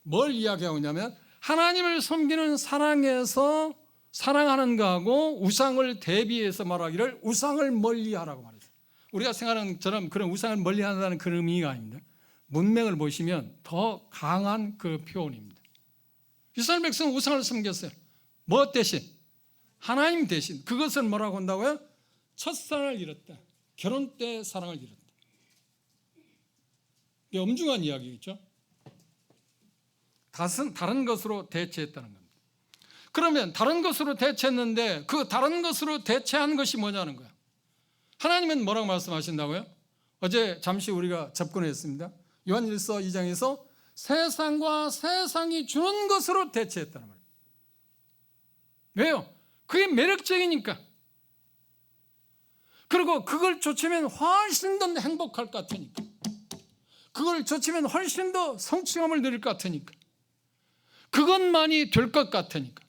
뭘 이야기하고 있냐면 하나님을 섬기는 사랑에서 사랑하는 거하고 우상을 대비해서 말하기를 우상을 멀리하라고 말했어요. 우리가 생각하는 것처럼 그런 우상을 멀리한다는 그런 의미가 아닙니다. 문맥을 보시면 더 강한 그 표현입니다. 이스라엘 백성은 우상을 섬겼어요. 뭐 대신? 하나님 대신. 그것을 뭐라고 한다고요? 첫사랑을 잃었다. 결혼 때 사랑을 잃었다. 이게 엄중한 이야기겠죠? 다른 것으로 대체했다는 겁니다. 그러면 다른 것으로 대체했는데 그 다른 것으로 대체한 것이 뭐냐는 거야. 하나님은 뭐라고 말씀하신다고요? 어제 잠시 우리가 접근했습니다. 요한일서 2장에서 세상과 세상이 주는 것으로 대체했다는 말이에요. 왜요? 그게 매력적이니까. 그리고 그걸 쫓으면 훨씬 더 행복할 것 같으니까, 그걸 쫓으면 훨씬 더 성취감을 누릴 것 같으니까, 그것만이 될 것 같으니까.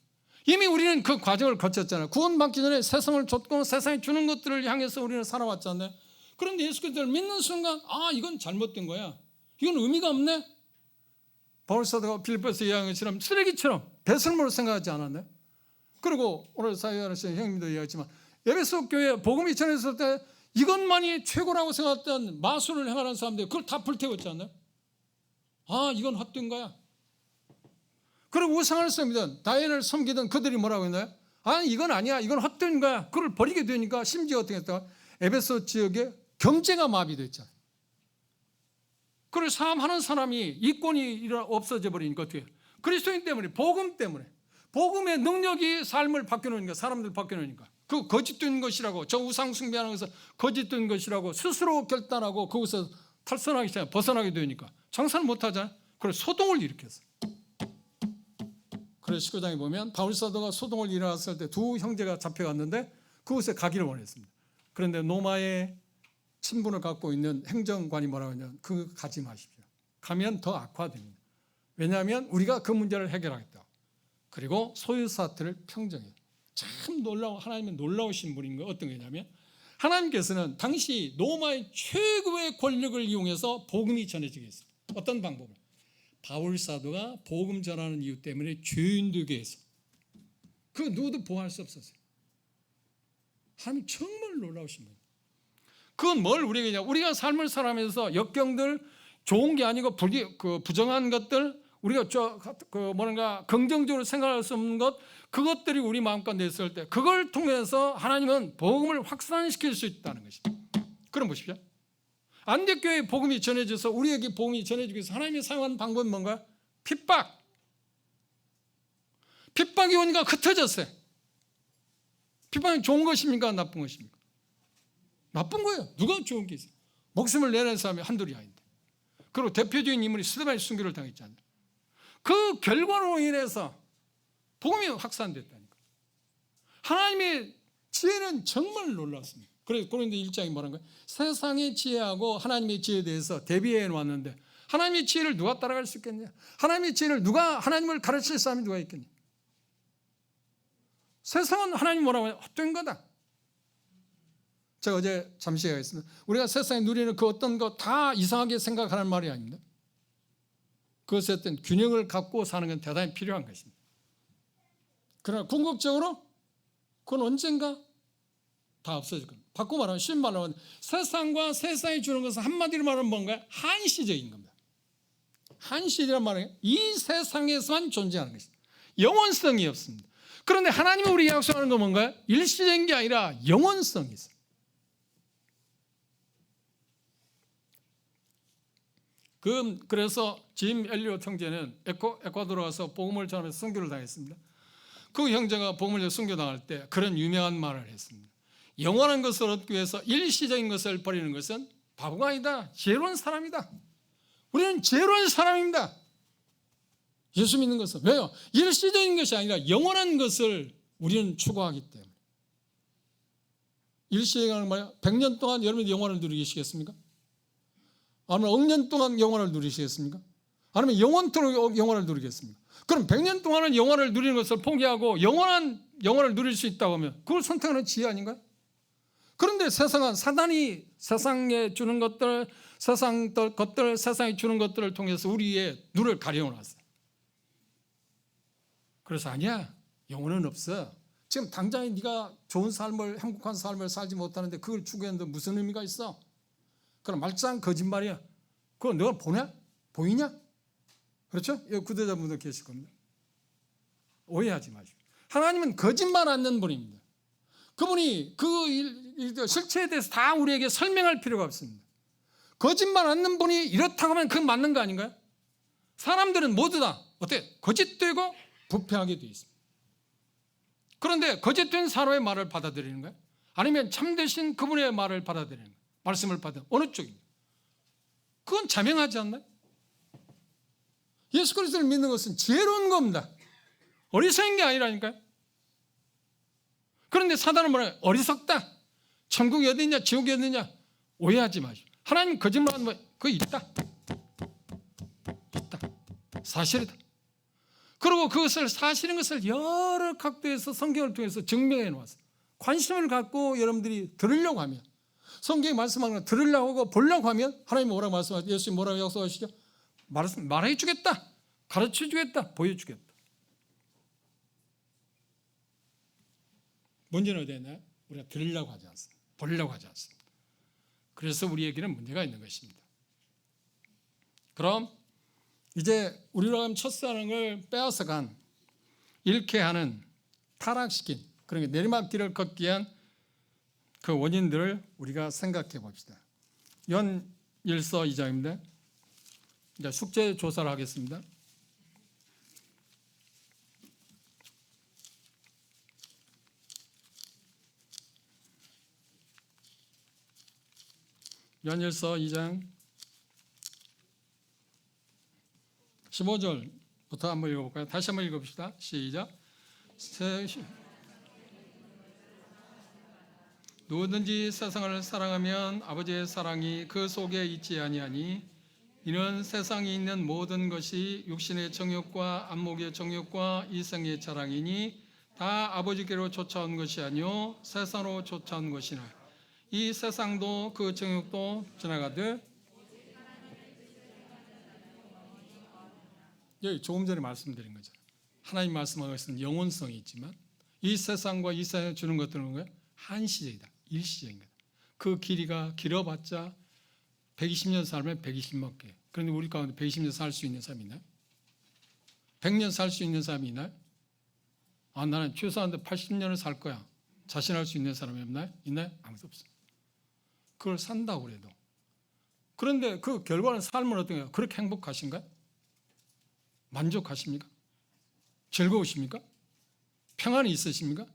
이미 우리는 그 과정을 거쳤잖아요. 구원받기 전에 세상을 쫓고 세상이 주는 것들을 향해서 우리는 살아왔잖아요. 그런데 예수 그리스도를 믿는 순간 이건 잘못된 거야, 이건 의미가 없네. 바울 사도가 빌립보에서 이야기한 것처럼 쓰레기처럼 배설물로 생각하지 않았네. 그리고 오늘 사회하시는 형님도 이야기했지만 에베소 교회 복음이 전해졌을 때 이것만이 최고라고 생각했던 마술을 행하는 사람들이 그걸 다 불태웠지 않나요? 이건 헛된 거야. 그리고 우상을 섬기던 다이앤을 섬기던 그들이 뭐라고 했나요? 이건 아니야, 이건 헛된 거야. 그걸 버리게 되니까 심지어 어떻게 했다? 에베소 지역에 경제가 마비됐잖아요. 그걸 사함하는 사람이 이권이 없어져 버리니까 어떻게 해요? 그리스도인 때문에, 복음 때문에, 복음의 능력이 삶을 바뀌어놓으니까, 사람들 바뀌어놓으니까, 그 거짓된 것이라고, 저 우상 숭배하는 것은 거짓된 것이라고 스스로 결단하고 거기서 탈선하기 시작해, 벗어나게 되니까 장사를 못하잖아요. 그래서 소동을 일으켰어요. 그래서 19장에 보면 바울 사도가 소동을 일어났을 때 두 형제가 잡혀갔는데 그곳에 가기를 원했습니다. 그런데 로마의 친분을 갖고 있는 행정관이 뭐라고 하냐면 그거 가지 마십시오. 가면 더 악화됩니다. 왜냐하면 우리가 그 문제를 해결하겠다. 그리고 소유 사태를 평정해요. 참 하나님은 놀라우신 분인 거 어떤 거냐면, 하나님께서는 당시 로마의 최고의 권력을 이용해서 복음이 전해지게 했어요. 어떤 방법을? 바울 사도가 복음 전하는 이유 때문에 죄인 되게 해서 그 누구도 보호할 수 없었어요. 하나님 정말 놀라우신 분. 그건 뭘 우리에게 냐, 우리가 삶을 살아가면서 역경들, 좋은 게 아니고 부정한 것들, 우리가 뭔가 긍정적으로 생각할 수 없는 것, 그것들이 우리 마음 가운데 있을 때 그걸 통해서 하나님은 복음을 확산시킬 수 있다는 것입니다. 그럼 보십시오. 안디옥교회에 복음이 전해져서 우리에게 복음이 전해지기 위해서 하나님이 사용한 방법은 뭔가? 핍박. 핍박이 오니까 흩어졌어요. 핍박이 좋은 것입니까? 나쁜 것입니까? 나쁜 거예요. 누가 좋은 게 있어요? 목숨을 내는 사람이 한둘이 아닌데. 그리고 대표적인 인물이 스데반의 순교를 당했잖아요. 그 결과로 인해서 복음이 확산됐다니까. 하나님의 지혜는 정말 놀랐습니다. 그래서 고린도 1장이 뭐라는 거예요? 세상의 지혜하고 하나님의 지혜에 대해서 대비해 놓았는데 하나님의 지혜를 누가 따라갈 수 있겠냐? 하나님의 지혜를 하나님을 가르칠 사람이 누가 있겠냐? 세상은 하나님 뭐라고 해요? 헛된 거다. 제가 어제 잠시 얘기했습니다. 우리가 세상에 누리는 그 어떤 거 다 이상하게 생각하는 말이 아닙니다. 그것에 어떤 균형을 갖고 사는 건 대단히 필요한 것입니다. 그러나 궁극적으로 그건 언젠가 다 없어질 겁니다. 바꿔 말하면, 쉬운 말로 하면 세상과 세상이 주는 것은 한마디로 말하면 뭔가요? 한시적인 겁니다. 한시적이란 말은 이 세상에서만 존재하는 것입니다. 영원성이 없습니다. 그런데 하나님이 우리 약속하는 건 뭔가요? 일시적인 게 아니라 영원성이 있어요. 그래서 짐 엘리엇 형제는 에콰도르 가서 복음을 전하면서 순교를 당했습니다. 그 형제가 복음을 순교당할 때 그런 유명한 말을 했습니다. 영원한 것을 얻기 위해서 일시적인 것을 버리는 것은 바보가 아니다, 지혜로운 사람이다. 우리는 지혜로운 사람입니다. 예수 믿는 것은. 왜요? 일시적인 것이 아니라 영원한 것을 우리는 추구하기 때문에. 일시적인 말이야. 100년 동안 여러분이 영원을 누리시겠습니까? 아니면 억년 동안 영원을 누리시겠습니까? 아니면 영원토록 영원을 누리겠습니까? 그럼 100년 동안은 영원을 누리는 것을 포기하고 영원한 영원을 누릴 수 있다고 하면 그걸 선택하는 지혜 아닌가요? 그런데 세상은 사단이 세상에 주는 것들, 세상이 주는 것들을 통해서 우리의 눈을 가려놨어요. 그래서 아니야, 영혼은 없어. 지금 당장에 네가 좋은 삶을, 행복한 삶을 살지 못하는데 그걸 추구했는데 무슨 의미가 있어? 그럼 말짱 거짓말이야. 그거 너가 보냐? 보이냐? 그렇죠? 여기 구독자분들 계실 겁니다. 오해하지 마시고. 하나님은 거짓말 않는 분입니다. 그분이 그 실체에 대해서 다 우리에게 설명할 필요가 없습니다. 거짓말 않는 분이 이렇다고 하면 그건 맞는 거 아닌가요? 사람들은 모두 다 어때? 거짓되고 부패하게 되어 있습니다. 그런데 거짓된 사람의 말을 받아들이는 거예요? 아니면 참되신 그분의 말을 받아들이는 거예요? 말씀을 받아 어느 쪽입니까? 그건 자명하지 않나요? 예수 그리스도를 믿는 것은 지혜로운 겁니다. 어리석은 게 아니라니까요. 그런데 사단은 뭐라요? 어리석다, 천국이 어디 있냐, 지옥이 어디 있냐 오해하지 마시오. 하나님 거짓말하는 거 그거 있다. 사실이다. 그리고 그것을 사실인 것을 여러 각도에서 성경을 통해서 증명해 놓았어요. 관심을 갖고 여러분들이 들으려고 하면, 성경이 말씀하는 걸 들으려고 하고 보려고 하면 하나님 뭐라고 말씀하시죠? 예수님 뭐라고 약속하시죠? 말해 주겠다, 가르쳐 주겠다, 보여주겠다. 문제는 어디에 있나요? 우리가 들으려고 하지 않습니다. 보려고 하지 않습니다. 그래서 우리에게는 문제가 있는 것입니다. 그럼 이제 우리로 하면 첫사랑을 빼앗아간, 잃게 하는, 타락시킨, 그러니까 내리막길을 걷게 한 그 원인들을 우리가 생각해 봅시다. 연일서 2장입니다. 이제 숙제 조사를 하겠습니다. 연일서 2장 15절부터 한번 읽어볼까요? 다시 한번 읽어봅시다. 시작. 누구든지 세상을 사랑하면 아버지의 사랑이 그 속에 있지 아니하니, 이는 세상에 있는 모든 것이 육신의 정욕과 안목의 정욕과 이생의 자랑이니 다 아버지께로 쫓아온 것이 아니요 세상으로 쫓아온 것이나 이 세상도 그 정욕도 지나가듯. 여기 조금 전에 말씀드린 거죠. 하나님 말씀하고 있는 영혼성이 있지만 이 세상과 이 세상에 주는 것들은 뭐예요? 한시적이다, 일시적인 거다. 그 길이가 길어봤자 120년 살면 120만 개. 그런데 우리 가운데 120년 살 수 있는 사람이 있나요? 100년 살 수 있는 사람이 있나요? 나는 최소한 80년을 살 거야, 자신할 수 있는 사람이 없나요? 있나요? 아무도 없어요. 그걸 산다고 그래도. 그런데 그 결과는, 삶은 어떤가요? 그렇게 행복하신가요? 만족하십니까? 즐거우십니까? 평안이 있으십니까?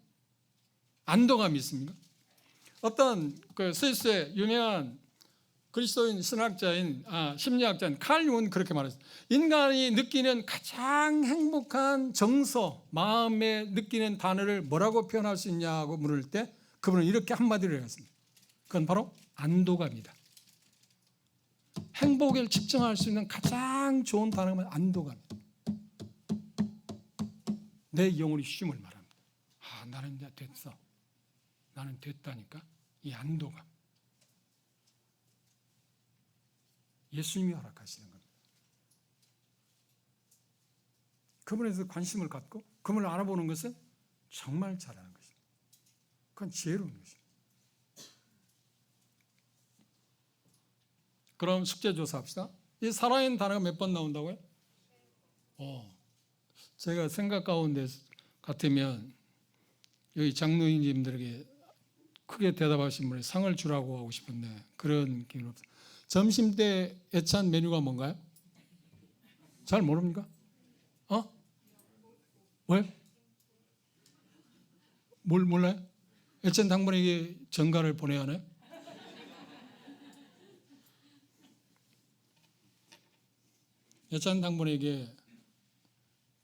안도감이 있습니까? 어떤 그 스위스의 유명한 그리스도인 신학자인 심리학자인 칼 융은 그렇게 말했어요. 인간이 느끼는 가장 행복한 정서, 마음에 느끼는 단어를 뭐라고 표현할 수 있냐고 물을 때 그분은 이렇게 한마디를 했습니다. 그건 바로 안도감이다. 행복을 측정할 수 있는 가장 좋은 단어가 안도감이다. 내 영혼이 쉼을 말합니다. 나는 이제 됐어. 나는 됐다니까. 이 안도감. 예수님이 허락하시는 겁니다. 그분에서 관심을 갖고 그분을 알아보는 것은 정말 잘하는 것입니다. 그건 지혜로운 것입니다. 그럼 숙제 조사합시다. 이 사랑이라는 단어가 몇 번 나온다고요? 제가 생각 가운데 같으면 여기 장로님들에게 크게 대답하신 분에 상을 주라고 하고 싶은데 그런 기회는 없어요. 점심 때 애찬 메뉴가 뭔가요? 잘 모릅니까? 왜? 뭘 몰라요? 애찬 당번에게 전가를 보내야 하나요? 애찬 당번에게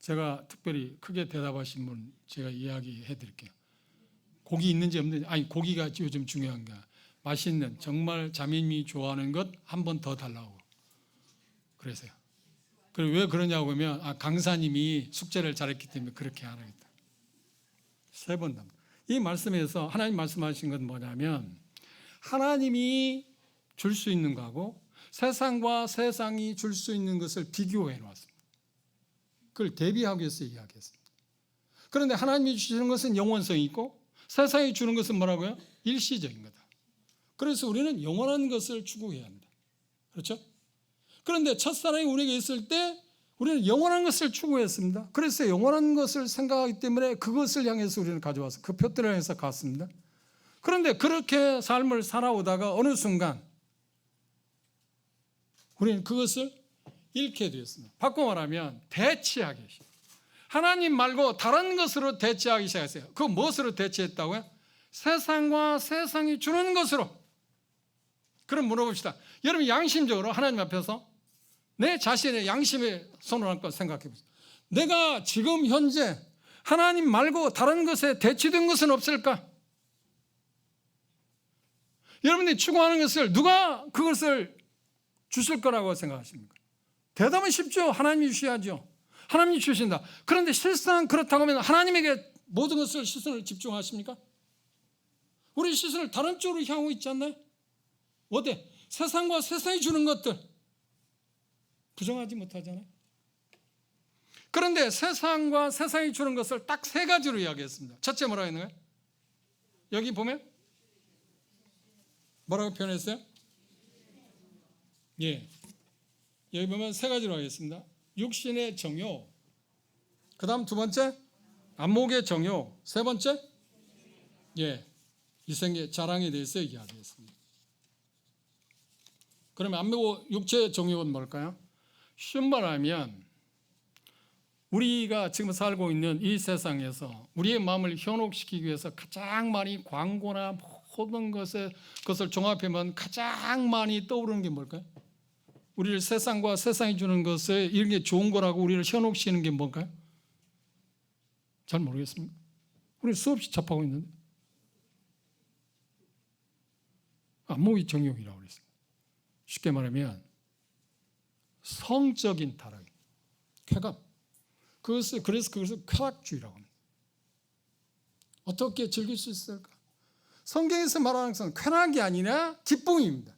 제가 특별히 크게 대답하신 분 제가 이야기해 드릴게요. 고기 있는지 없는지, 고기가 요즘 중요한가. 맛있는, 정말 자매님이 좋아하는 것 한 번 더 달라고 그러세요. 그리고 왜 그러냐고 하면 강사님이 숙제를 잘했기 때문에 그렇게 하라겠다. 3번 답니다. 이 말씀에서 하나님 말씀하신 건 뭐냐면, 하나님이 줄 수 있는 거하고 세상과 세상이 줄 수 있는 것을 비교해 놓았습니다. 그걸 대비하기 위해서 이야기했습니다. 그런데 하나님이 주시는 것은 영원성이 있고 세상이 주는 것은 뭐라고요? 일시적인 거다. 그래서 우리는 영원한 것을 추구해야 합니다. 그렇죠? 그런데 첫사랑이 우리에게 있을 때 우리는 영원한 것을 추구했습니다. 그래서 영원한 것을 생각하기 때문에 그것을 향해서 우리는 가져와서 그 표들을 향해서 갔습니다. 그런데 그렇게 삶을 살아오다가 어느 순간 우리는 그것을 잃게 되었습니다. 바꿔 말하면 대치하기 시작. 하나님 말고 다른 것으로 대치하기 시작했어요. 그 무엇으로 대치했다고요? 세상과 세상이 주는 것으로. 그럼 물어봅시다. 여러분 양심적으로 하나님 앞에서 내 자신의 양심에 손을 얹고 생각해 보세요. 내가 지금 현재 하나님 말고 다른 것에 대치된 것은 없을까? 여러분들이 추구하는 것을 누가 그것을 주실 거라고 생각하십니까? 대답은 쉽죠. 하나님이 주셔야죠. 하나님이 주신다. 그런데 실상 그렇다고 하면 하나님에게 모든 것을 시선을 집중하십니까? 우리 시선을 다른 쪽으로 향하고 있지 않나요? 어때? 세상과 세상이 주는 것들 부정하지 못하잖아요. 그런데 세상과 세상이 주는 것을 딱 세 가지로 이야기했습니다. 첫째 뭐라고 했나요? 여기 보면 뭐라고 표현했어요? 예, 여기 보면 세 가지로 하겠습니다. 육신의 정욕, 그 다음 두 번째 안목의 정욕, 세 번째 예, 이생의 자랑에 대해서 이야기했습니다. 그러면 안목, 육체의 정욕은 뭘까요? 쉬운 말 하면 우리가 지금 살고 있는 이 세상에서 우리의 마음을 현혹시키기 위해서 가장 많이 광고나 모든 것을 종합하면 가장 많이 떠오르는 게 뭘까요? 우리를 세상과 세상이 주는 것에 이런 게 좋은 거라고 우리를 현혹시키는 게 뭘까요? 잘 모르겠습니다. 우리 수없이 접하고 있는데 안목의 정욕이라고 그랬습니다. 쉽게 말하면 성적인 타락, 쾌감. 그래서 그것을 쾌락주의라고 합니다. 어떻게 즐길 수 있을까? 성경에서 말하는 것은 쾌락이 아니라 기쁨입니다.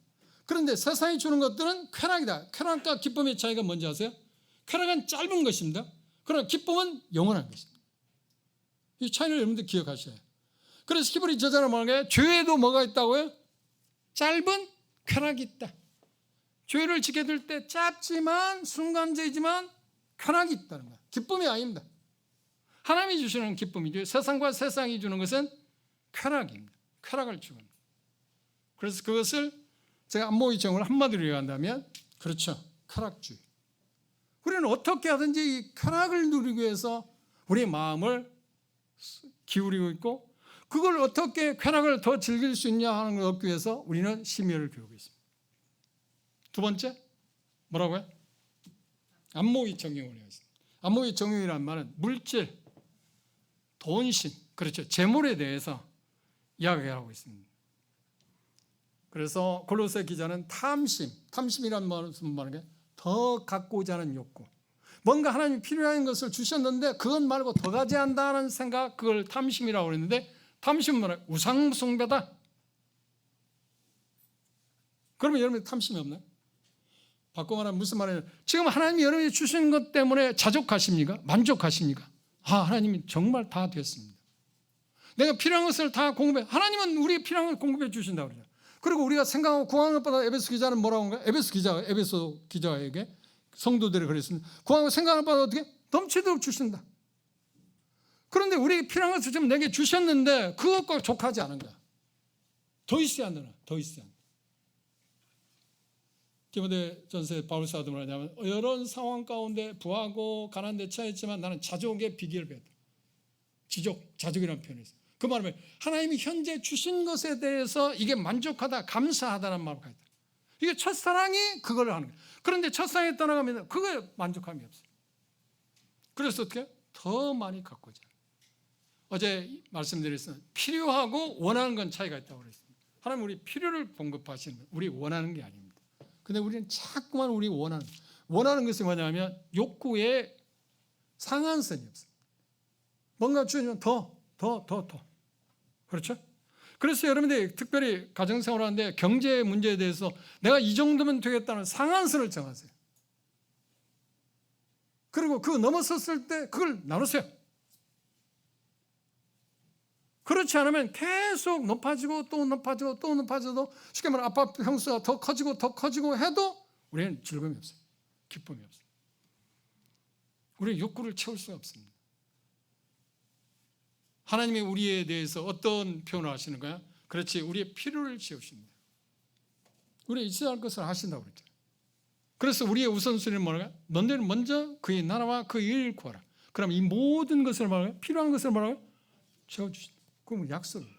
그런데 세상이 주는 것들은 쾌락이다. 쾌락과 기쁨의 차이가 뭔지 아세요? 쾌락은 짧은 것입니다. 그러나 기쁨은 영원한 것입니다. 이 차이를 여러분들 기억하셔야 해요. 그래서 히브리 저자는 말하는 게 죄에도 뭐가 있다고요? 짧은 쾌락이 있다. 죄를 지게 될 때 짧지만 순간적이지만 쾌락이 있다는 거예요. 기쁨이 아닙니다. 하나님이 주시는 기쁨이죠. 세상과 세상이 주는 것은 쾌락입니다. 쾌락을 주는 거예요. 그래서 그것을 제가 안목의 정을 한마디로 얘기한다면 그렇죠. 쾌락주의. 우리는 어떻게 하든지 이 쾌락을 누리기 위해서 우리의 마음을 기울이고 있고 그걸 어떻게 쾌락을 더 즐길 수 있냐 하는 걸 얻기 위해서 우리는 심혈을 기울이고 있습니다. 두 번째 뭐라고요? 안목의 정욕을 했습니다. 안목의 정욕이라는 말은 물질, 돈신, 그렇죠. 재물에 대해서 이야기하고 있습니다. 그래서 골로새 기자는 탐심이라는 말은 무슨 말이냐? 더 갖고자 하는 욕구. 뭔가 하나님이 필요한 것을 주셨는데 그것 말고 더 가져야 한다는 생각, 그걸 탐심이라고 그랬는데 탐심은 뭐냐? 우상숭배다. 그러면 여러분이 탐심이 없나요? 바꿔 말하면 무슨 말이에요? 지금 하나님이 여러분이 주신 것 때문에 자족하십니까? 만족하십니까? 하나님이 정말 다 됐습니다. 내가 필요한 것을 다 공급해. 하나님은 우리 필요한 걸 공급해 주신다고 그래요. 그리고 우리가 생각하고 구하는 것보다 에베소 기자는 뭐라고 한 거야? 에베소 기자에게 성도들이 그랬습니다. 구하고 생각하는 것보다 어떻게? 넘치도록 주신다. 그런데 우리에게 필요한 것을 지금 내게 주셨는데 그것과 족하지 않은 거야. 더 있어야 한다. 더 있어야 한다. 디모데전서에 바울 사도는 뭐냐면 여러 상황 가운데 부하고 가난한 데 처했지만 나는 자족의 비결을 배웠다. 자족이라는 표현이 있어요. 그 말은 하나님이 현재 주신 것에 대해서 이게 만족하다, 감사하다는 말을 가졌다. 이게 첫사랑이 그걸 하는 거예요. 그런데 첫사랑이 떠나가면 그거에 만족함이 없어요. 그래서 어떻게? 더 많이 갖고자. 어제 말씀드렸어요. 필요하고 원하는 건 차이가 있다고 그랬습니다. 하나님 우리 필요를 공급하시는 거예요. 우리 원하는 게 아닙니다. 근데 우리는 자꾸만 우리 원하는 것이 뭐냐면 욕구에 상한선이 없어요. 뭔가 주면 더. 그렇죠? 그래서 여러분들이 특별히 가정생활 하는데 경제 문제에 대해서 내가 이 정도면 되겠다는 상한선을 정하세요. 그리고 그거 넘어섰을 때 그걸 나누세요. 그렇지 않으면 계속 높아지고 또 높아지고 또 높아져도 쉽게 말하면 아파트 평수가 더 커지고 해도 우리는 즐거움이 없어요. 기쁨이 없어요. 우리는 욕구를 채울 수가 없습니다. 하나님이 우리에 대해서 어떤 표현을 하시는가요? 그렇지, 우리의 필요를 채우십니다. 우리가 있어야 할 것을 하신다고 그랬죠. 그래서 우리의 우선순위는 뭐라고요? 너희는 먼저 그의 나라와 그 일을 구하라. 그럼 이 모든 것을 말하고요? 필요한 것을 말하고요? 채워주신다. 그건 약속입니다.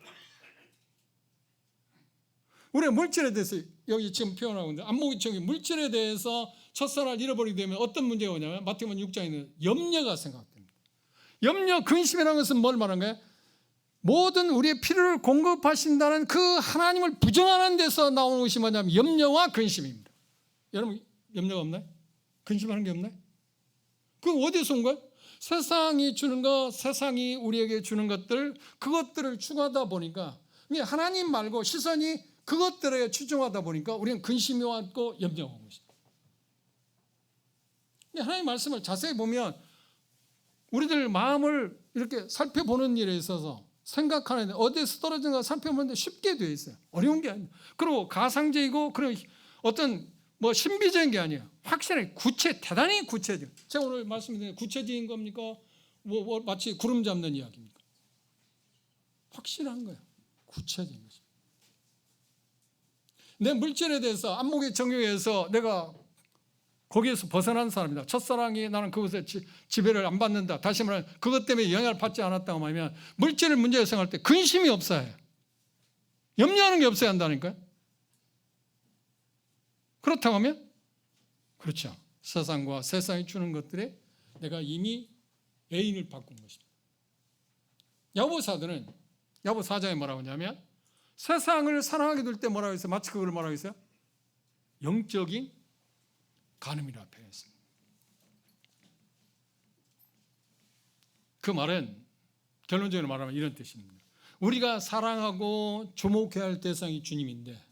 우리가 물질에 대해서 여기 지금 표현하고 있는데 안목의 정욕, 물질에 대해서 첫사랑을 잃어버리게 되면 어떤 문제가 오냐면 마태복음 6장에 있는 염려가 생각됩니다. 염려, 근심이라는 것은 뭘 말하는 거예요? 모든 우리의 필요를 공급하신다는 그 하나님을 부정하는 데서 나오는 것이 뭐냐면 염려와 근심입니다. 여러분 염려가 없나요? 근심하는 게 없나요? 그건 어디서 온 거예요? 세상이 주는 것, 세상이 우리에게 주는 것들, 그것들을 추구하다 보니까 하나님 말고 시선이 그것들에 치중하다 보니까 우리는 근심이 왔고 염려가 온 것입니다. 하나님 말씀을 자세히 보면 우리들 마음을 이렇게 살펴보는 일에 있어서 생각하는 어디에서 떨어진가 살펴보는데 쉽게 되어 있어요. 어려운 게 아니에요. 그리고 가상적이고 그리고 어떤 뭐 신비적인 게 아니에요. 확실하게 대단히 구체적. 제가 오늘 말씀드린 구체적인 겁니까? 뭐 마치 구름 잡는 이야기입니까? 확실한 거예요. 구체적인 것입니다. 내 물질에 대해서 안목의 정욕에서 내가 거기에서 벗어난 사람이다. 첫사랑이 나는 그것에 지배를 안 받는다. 다시 말하면 그것 때문에 영향을 받지 않았다고 하면 물질을 문제로 생각할 때 근심이 없어야 해요. 염려하는 게 없어야 한다니까요. 그렇다고 하면 그렇죠. 세상과 세상이 주는 것들에 내가 이미 애인을 바꾼 것입니다. 야고보 사도는 야고보 4장에 뭐라고 하냐면 세상을 사랑하게 될 때 뭐라고 했어요? 마치 그걸 뭐라고 했어요? 영적인 간음이라 표현했습니다. 그 말은 결론적으로 말하면 이런 뜻입니다. 우리가 사랑하고 주목해야 할 대상이 주님인데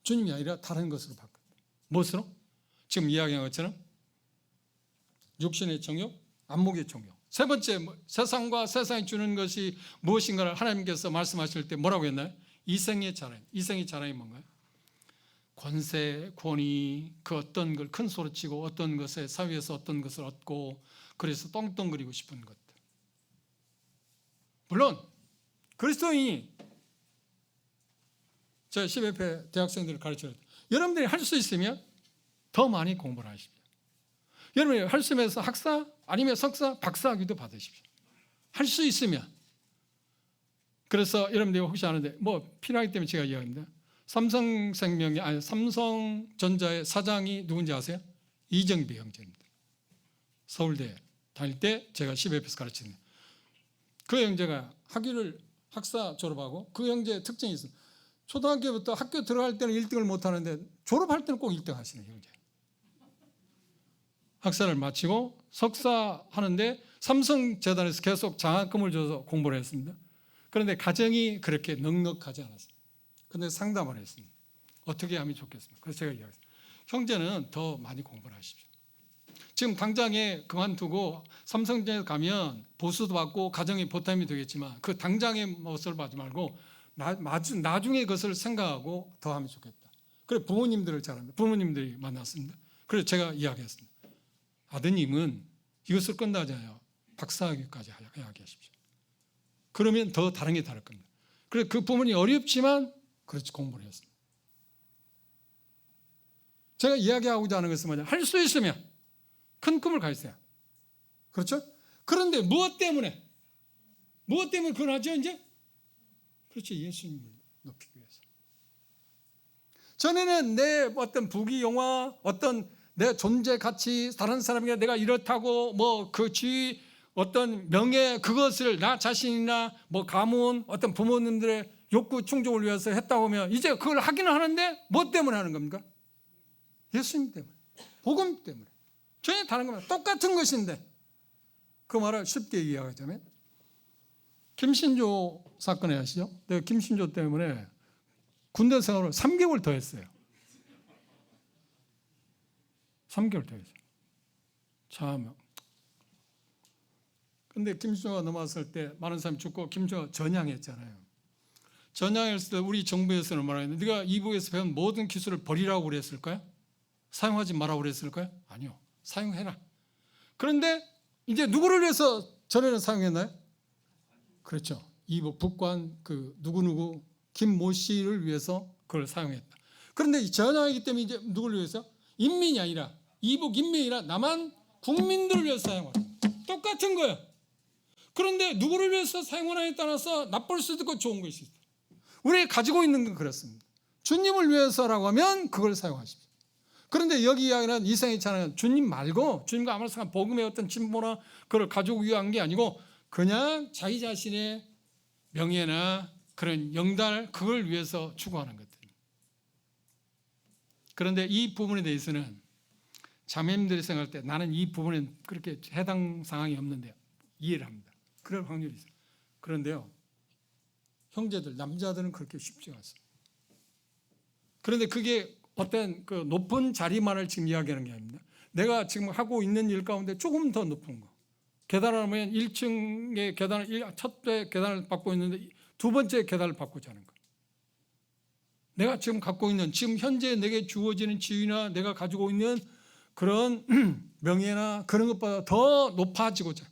주님이 아니라 다른 것으로 바꾼다. 무엇으로? 지금 이야기한 것처럼 육신의 정욕, 안목의 정욕. 세 번째, 세상과 세상이 주는 것이 무엇인가를 하나님께서 말씀하실 때 뭐라고 했나요? 이생의 자랑. 이생의 자랑이 뭔가요? 권세, 권위, 그 어떤 걸 큰 소리 치고 어떤 것에 사회에서 어떤 것을 얻고 그래서 똥똥거리고 싶은 것들. 물론 그리스도인이 제가 10회패 대학생들을 가르쳐요. 여러분들이 할 수 있으면 더 많이 공부를 하십시오. 여러분이 할 수 있으면 학사 아니면 석사, 박사학위도 받으십시오. 할 수 있으면. 그래서 여러분들이 혹시 아는데 뭐 필요하기 때문에 제가 이야기합니다. 삼성전자의 사장이 누군지 아세요? 이정비 형제입니다. 서울대 다닐 때 제가 10회패에서 가르치는 그 형제가 학사 졸업하고 그 형제의 특징이 있습니다. 초등학교부터 학교 들어갈 때는 1등을 못하는데 졸업할 때는 꼭 1등 하시는 형제. 학사를 마치고 석사 하는데 삼성재단에서 계속 장학금을 줘서 공부를 했습니다. 그런데 가정이 그렇게 넉넉하지 않았습니다. 그런데 상담을 했습니다. 어떻게 하면 좋겠습니까? 그래서 제가 이야기했습니다. 형제는 더 많이 공부를 하십시오. 지금 당장에 그만두고 삼성전자에 가면 보수도 받고 가정의 보탬이 되겠지만 그 당장의 모습을 봐지 말고 나중에 그것을 생각하고 더 하면 좋겠다. 그래 부모님들을 잘합니다. 부모님들이 만났습니다. 그래서 제가 이야기했습니다. 아드님은 이것을 끝나지 않아요. 박사학위까지 이야기하십시오. 그러면 더 다른 게 다를 겁니다. 그래서 그 부모님이 어렵지만 그렇지 공부를 했습니다. 제가 이야기하고자 하는 것은 뭐냐? 할 수 있으면 큰 꿈을 가지세요. 그렇죠? 그런데 무엇 때문에 그걸 하죠 이제? 그렇죠. 예수님을 높이기 위해서. 전에는 내 어떤 부귀영화, 어떤 내 존재 가치, 다른 사람에게 내가 이렇다고 뭐 그 지위, 어떤 명예, 그것을 나 자신이나 뭐 가문, 어떤 부모님들의 욕구 충족을 위해서 했다고 하면 이제 그걸 하기는 하는데 뭐 때문에 하는 겁니까? 예수님 때문에, 복음 때문에. 전혀 다른 겁니다. 똑같은 것인데 그 말을 쉽게 이야기하자면 김신조 사건에 아시죠? 내가 김신조 때문에 군대 생활을 3개월 더 했어요. 3개월 더 했어요. 참. 근데 김신조가 넘어왔을 때 많은 사람이 죽고 김신조가 전향했잖아요. 전향했을 때 우리 정부에서는 뭐라 했는데 네가 이북에서 배운 모든 기술을 버리라고 그랬을까요? 사용하지 말라고 그랬을까요? 아니요. 사용해라. 그런데 이제 누구를 위해서 전에는 사용했나요? 그렇죠. 이북 북관 그 누구누구 김모 씨를 위해서 그걸 사용했다. 그런데 전향이기 때문에 이제 누구를 위해서? 인민이 아니라 이북 인민이라 남한 국민들을 위해서 사용하다. 똑같은 거예요. 그런데 누구를 위해서 사용하느냐에 따라서 나쁠 수도 있고 좋은 것이 있다. 우리 가지고 있는 건 그렇습니다. 주님을 위해서라고 하면 그걸 사용하십시오. 그런데 여기 이야기는 이생의 찬양은 주님 말고 주님과 아무런 상관 복음의 어떤 진보나 그걸 가지고 위한 게 아니고 그냥 자기 자신의 명예나 그런 영달 그걸 위해서 추구하는 것들. 그런데 이 부분에 대해서는 자매님들이 생각할 때 나는 이 부분엔 그렇게 해당 상황이 없는데 이해를 합니다. 그럴 확률이 있어요. 그런데요, 형제들, 남자들은 그렇게 쉽지가 않습니다. 그런데 그게 어떤 그 높은 자리만을 지금 이야기하는 게 아닙니다. 내가 지금 하고 있는 일 가운데 조금 더 높은 거. 계단을 하면 1층의 계단을, 첫째 계단을 받고 있는데 두 번째 계단을 받고자 하는 거. 내가 지금 갖고 있는, 지금 현재 내게 주어지는 지위나 내가 가지고 있는 그런 명예나 그런 것보다 더 높아지고자.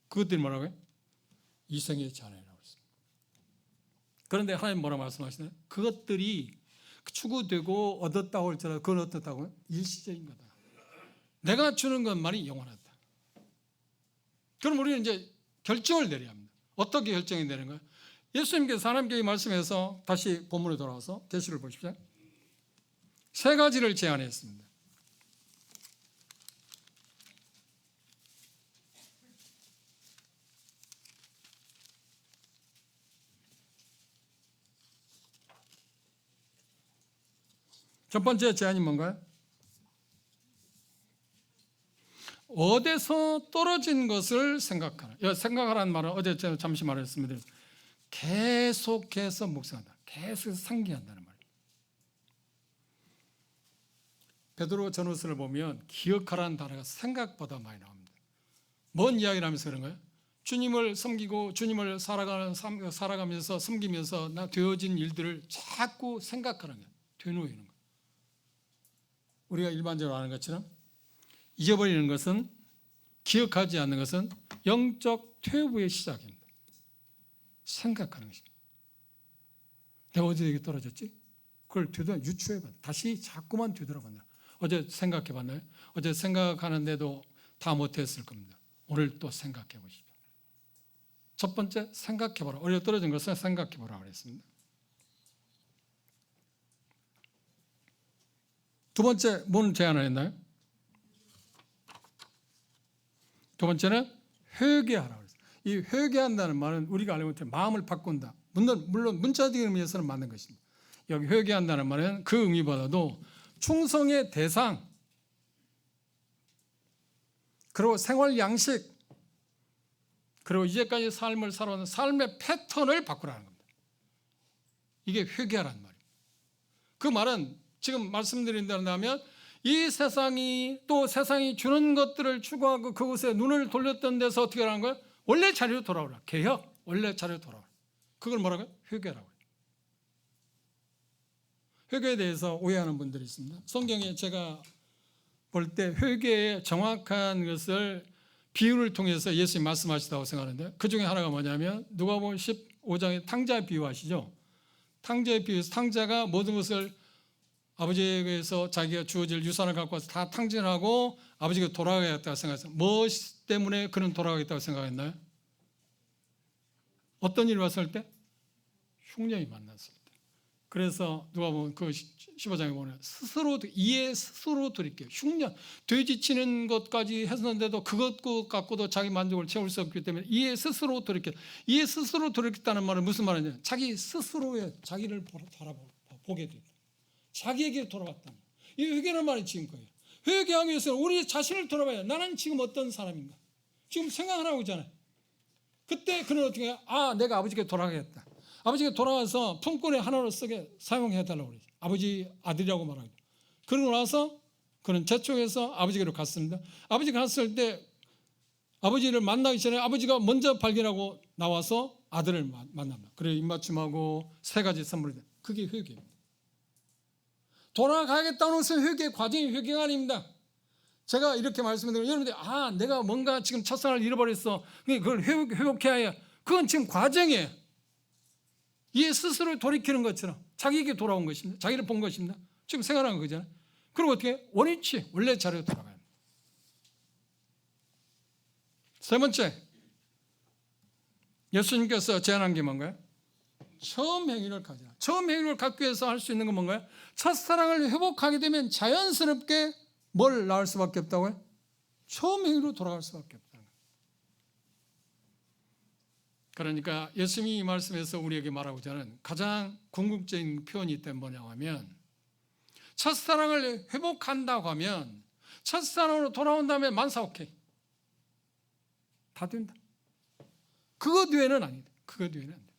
그것들이 뭐라고요? 이생의 자녀라고 했습니다. 그런데 하나님 뭐라 말씀하시나요? 그것들이 추구되고 얻었다고 할지라도 그건 어떻다고요? 일시적인 거다. 내가 주는 것만이 영원하다. 그럼 우리는 이제 결정을 내려야 합니다. 어떻게 결정이 되는 거예요? 예수님께서 하나님께 말씀해서 다시 본문에 돌아와서 계시를 보십시오. 세 가지를 제안했습니다. 첫 번째 제안이 뭔가요? 어디서 떨어진 것을 생각하라. 생각하라는 말은 어제 제가 잠시 말했습니다. 계속해서 묵상한다. 계속 상기한다는 말이에요. 베드로 전후서를 보면 기억하라는 단어가 생각보다 많이 나옵니다. 뭔 이야기를 하면서 그런가요? 주님을 섬기고 주님을 살아가면서 섬기면서 나 되어진 일들을 자꾸 생각하는 거예요. 되뇌이는 거예요. 우리가 일반적으로 아는 것처럼 잊어버리는 것은, 기억하지 않는 것은 영적 퇴보의 시작입니다. 생각하는 것입니다. 내가 어제 여기 떨어졌지? 그걸 유추해봐. 다시 자꾸만 되돌아본다. 어제 생각해봤나요? 어제 생각하는데도 다 못했을 겁니다. 오늘 또 생각해 보십시오. 첫 번째, 생각해보라. 어제 떨어진 것을 생각해보라 그랬습니다. 두 번째, 뭔 제안을 했나요? 두 번째는 회개하라 그랬어요. 이 회개한다는 말은 우리가 알고 있는 마음을 바꾼다. 물론 문자적인 의미에서는 맞는 것입니다. 여기 회개한다는 말은 그 의미보다도 충성의 대상, 그리고 생활 양식, 그리고 이제까지 삶을 살아온 삶의 패턴을 바꾸라는 겁니다. 이게 회개하라는 말이에요. 그 말은 지금 말씀드린다면 이 세상이 또 세상이 주는 것들을 추구하고 그곳에 눈을 돌렸던 데서 어떻게 하는 거예요? 원래 자리로 돌아오라. 개혁, 원래 자리로 돌아오라. 그걸 뭐라고요? 회개라고 해요. 회개에 대해서 오해하는 분들이 있습니다. 성경에 제가 볼 때 회개의 정확한 것을 비유를 통해서 예수님이 말씀하시다고 생각하는데, 그 중에 하나가 뭐냐면 누가복음 15장에 탕자 비유하시죠. 탕자의 비유에서 탕자가 모든 것을 아버지에게서 자기가 주어질 유산을 갖고 와서 다 탕진하고 아버지가 돌아가겠다고 생각했어요. 무엇 때문에 그는 돌아가겠다고 생각했나요? 어떤 일이 왔을 때? 흉년이 만났을 때. 그래서 누가 보면 그 15장에 보면 이에 스스로 돌이켜요. 흉년, 돼지 치는 것까지 했는데도 그것 갖고도 자기 만족을 채울 수 없기 때문에 이에 스스로 돌이켜. 이에 스스로 돌이켰다는 말은 무슨 말이냐? 자기 스스로의 자기를 보게 됐다. 자기에게 돌아왔다. 이 회개는 말이 지금 거예요. 회개하기 위해서는 우리 자신을 돌아봐야, 나는 지금 어떤 사람인가? 지금 생각하라고 하잖아요. 그때 그는 어떻게 해요? 내가 아버지께 돌아가겠다. 아버지가 돌아와서 품꾼의 하나로 쓰게 사용해달라고 그러죠. 아버지 아들이라고 말하고. 그러고 나서 그는 재촉해서 아버지께로 갔습니다. 아버지가 갔을 때 아버지를 만나기 전에 아버지가 먼저 발견하고 나와서 아들을 만납니다. 그래 입맞춤하고 세 가지 선물을 줍니다. 그게 회개입니다. 돌아가겠다는 것은 회개, 과정이 회개가 아닙니다. 제가 이렇게 말씀드리면 여러분들 내가 뭔가 지금 첫사랑을 잃어버렸어. 그걸 회복해야 해. 그건 지금 과정이에요. 이에 스스로 돌이키는 것처럼 자기에게 돌아온 것입니다. 자기를 본 것입니다. 지금 생각하는 거잖아요. 그리고 어떻게? 원위치, 원래 자리로 돌아가야 합니다. 세 번째, 예수님께서 제안한 게 뭔가요? 처음 행위를 가져라. 처음 행위를 갖기 위해서 할 수 있는 건 뭔가요? 첫사랑을 회복하게 되면 자연스럽게 뭘 낳을 수밖에 없다고요? 처음 행위로 돌아갈 수밖에 없다는 거예요. 그러니까 예수님이 이 말씀에서 우리에게 말하고자 하는 가장 궁극적인 표현이 있다면 뭐냐고 하면, 첫사랑을 회복한다고 하면 첫사랑으로 돌아온 다음에 만사오케이 다 된다. 그거 뒤에는 아니다. 그거 뒤에는 안 돼.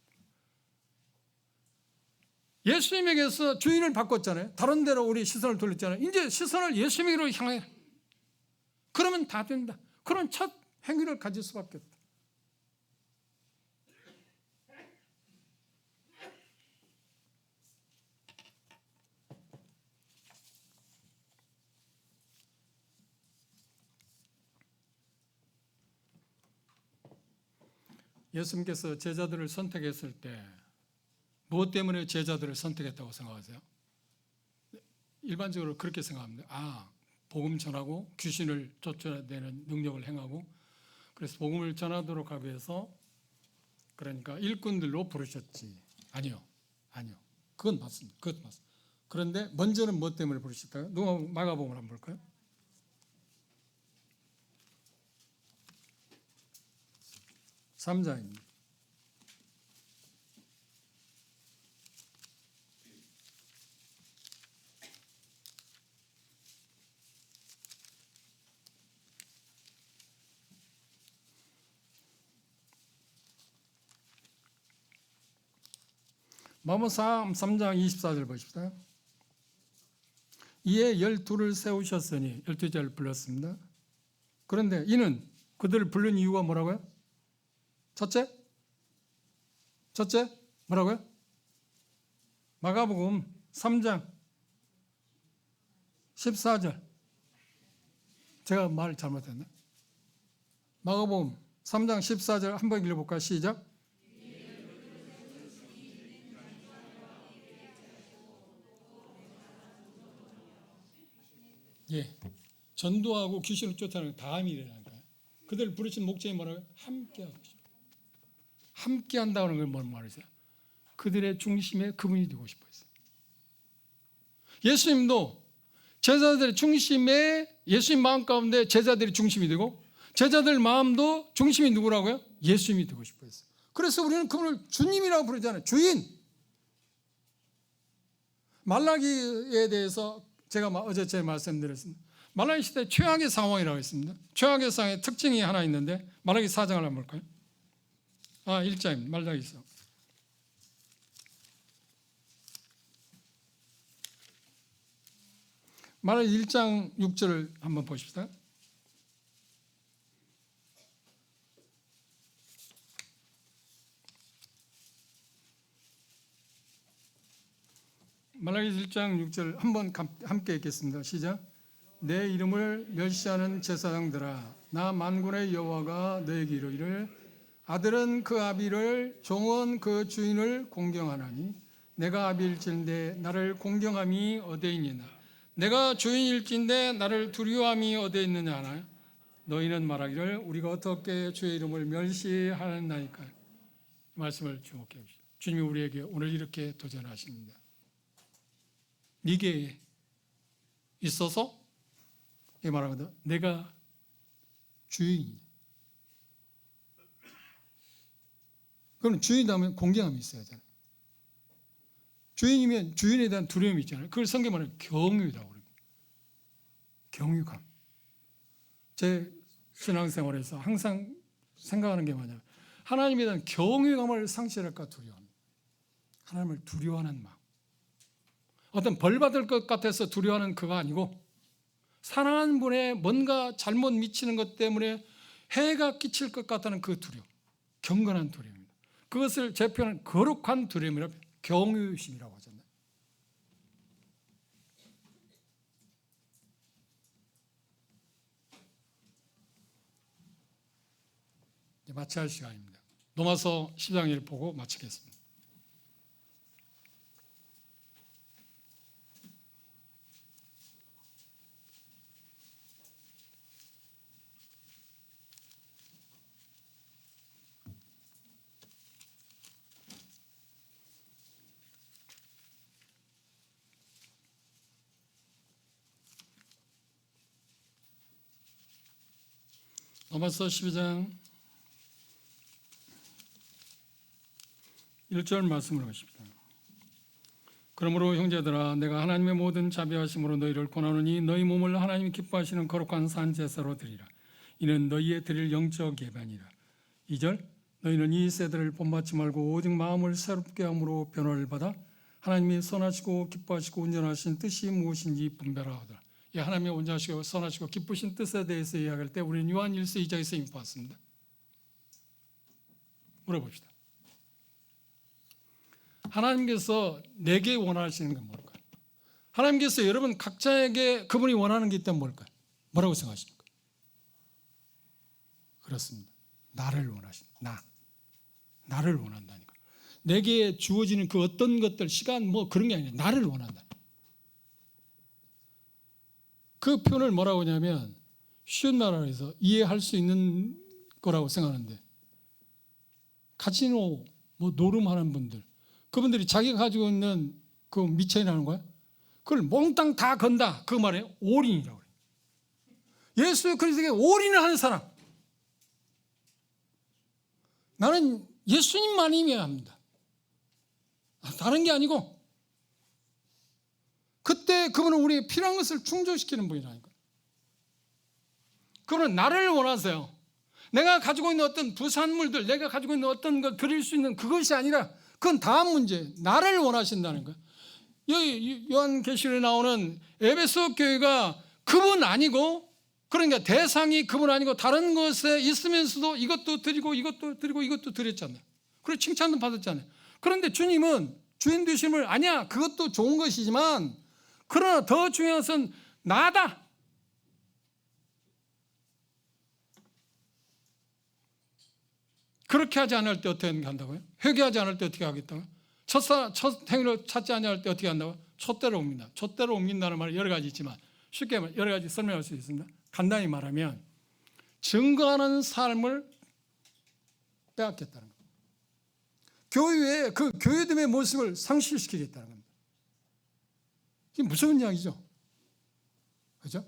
예수님에게서 주인을 바꿨잖아요. 다른 데로 우리 시선을 돌렸잖아요. 이제 시선을 예수님에게로 향해. 그러면 다 된다. 그런 첫 행위를 가질 수밖에 없다. 예수님께서 제자들을 선택했을 때 무엇 때문에 제자들을 선택했다고 생각하세요? 일반적으로 그렇게 생각합니다. 복음 전하고 귀신을 쫓아내는 능력을 행하고, 그래서 복음을 전하도록 하기 위해서 그러니까 일꾼들로 부르셨지. 아니요. 그건 맞습니다. 그것도 맞습니다. 그런데 먼저는 무엇 때문에 부르셨다고요? 누가 마가복음을 한번 볼까요? (3장입니다) 마가복음 3장 24절 보십시다. 이에 12를 세우셨으니 12절 불렀습니다. 그런데 이는 그들을 부른 이유가 뭐라고요? 첫째 뭐라고요? 마가복음 3장 14절. 제가 말 잘못했네. 마가복음 3장 14절 한번 읽어볼까요? 시작. 예, 전도하고 귀신을 쫓아내는 다음이 일어나니까요. 그들을 부르신 목적이 뭐라고요? 함께하고 싶어요. 함께한다는 건 뭔 말이죠? 그들의 중심에 그분이 되고 싶어했어요. 예수님도 제자들의 중심에, 예수님 마음 가운데 제자들이 중심이 되고, 제자들 마음도 중심이 누구라고요? 예수님이 되고 싶어했어요. 그래서 우리는 그분을 주님이라고 부르잖아요. 주인. 말라기에 대해서 제가 어제 말씀드렸습니다. 말라기 시대 최악의 상황이라고 했습니다. 최악의 상황의 특징이 하나 있는데, 말라기 4장을 한번 볼까요? 1장입니다. 말라기 4. 말라기 1장 6절을 한번 보십시다. 말라기 1장 6절 한번 함께 읽겠습니다. 시작. 내 이름을 멸시하는 제사장들아, 나 만군의 여호와가 너에게 이르기를 아들은 그 아비를, 종은 그 주인을 공경하나니 내가 아비일진데 나를 공경함이 어디에 있느냐? 내가 주인일진데 나를 두려워함이 어디에 있느냐 하나? 너희는 말하기를 우리가 어떻게 주의 이름을 멸시하였나이까? 말씀을 주목해 보십시오. 주님이 우리에게 오늘 이렇게 도전하십니다. 네게 있어서 이 말하거든. 내가 주인이야. 그럼 주인이라면 공경함이 있어야 하잖아요. 주인이면 주인에 대한 두려움이 있잖아요. 그걸 성경 말하면 경유라고 그럽니다. 경유감. 제 신앙생활에서 항상 생각하는 게 뭐냐면, 하나님에 대한 경외감을 상실할까 두려워합니다. 하나님을 두려워하는 마음. 어떤 벌 받을 것 같아서 두려워하는 그거 아니고, 사랑하는 분의 뭔가 잘못 미치는 것 때문에 해가 끼칠 것 같다는 그 두려움, 경건한 두려움입니다. 그것을 제 표현은 거룩한 두려움이라고, 경외심이라고 하잖아요. 이제 마쳐야 할 시간입니다. 로마서 10장 1 보고 마치겠습니다. 로마서 12장 1절 말씀을 하십니다. 그러므로 형제들아 내가 하나님의 모든 자비하심으로 너희를 권하노니 너희 몸을 하나님이 기뻐하시는 거룩한 산 제사로 드리라. 이는 너희의 드릴 영적 예배니라. 2절 너희는 이 세대를 본받지 말고 오직 마음을 새롭게 함으로 변화를 받아 하나님이 선하시고 기뻐하시고 온전하신 뜻이 무엇인지 분별하라. 이 하나님의 온전하시고 선하시고 기쁘신 뜻에 대해서 이야기할 때 우리는 요한 1서 2장에서 이미 봤습니다. 물어봅시다. 하나님께서 내게 원하시는 건 뭘까요? 하나님께서 여러분 각자에게 그분이 원하는 게 있다면 뭘까요? 뭐라고 생각하십니까? 그렇습니다. 나를 원하십니다. 나를 원한다니까. 내게 주어지는 그 어떤 것들, 시간 뭐 그런 게 아니라 나를 원한다. 그 표현을 뭐라고 하냐면 쉬운 말로 해서 이해할 수 있는 거라고 생각하는데 카지노 뭐 노름하는 분들 그분들이 자기가 가지고 있는 그 미천이라는 거야. 그걸 몽땅 다 건다. 그 말에 올인이라고 그래요. 예수 그리스도에게 올인을 하는 사람. 나는 예수님만 임해야 합니다. 다른 게 아니고 그때 그분은 우리의 필요한 것을 충족시키는 분이라니까. 그분은 나를 원하세요. 내가 가지고 있는 어떤 부산물들, 내가 가지고 있는 어떤 걸 드릴 수 있는 그것이 아니라 그건 다음 문제. 나를 원하신다는 거예요. 여기 요한계시록에 나오는 에베소 교회가 그분 아니고 그러니까 대상이 그분 아니고 다른 것에 있으면서도 이것도 드리고 이것도 드리고 이것도 드렸잖아요. 그리고 칭찬도 받았잖아요. 그런데 주님은 주인 되심을 아니야. 그것도 좋은 것이지만 그러나 더 중요한 것은 나다. 그렇게 하지 않을 때 어떻게 한다고요? 회개하지 않을 때 어떻게 하겠다고요? 첫 행위를 찾지 않을 때 어떻게 한다고요? 촛대로 옮긴다. 촛대로 옮긴다는 말은 여러 가지 있지만 쉽게 여러 가지 설명할 수 있습니다. 간단히 말하면 증거하는 삶을 빼앗겠다는 겁니다. 교회의 그 교회됨의 모습을 상실시키겠다는 겁니다. 이게 무서운 이야기죠. 그렇죠?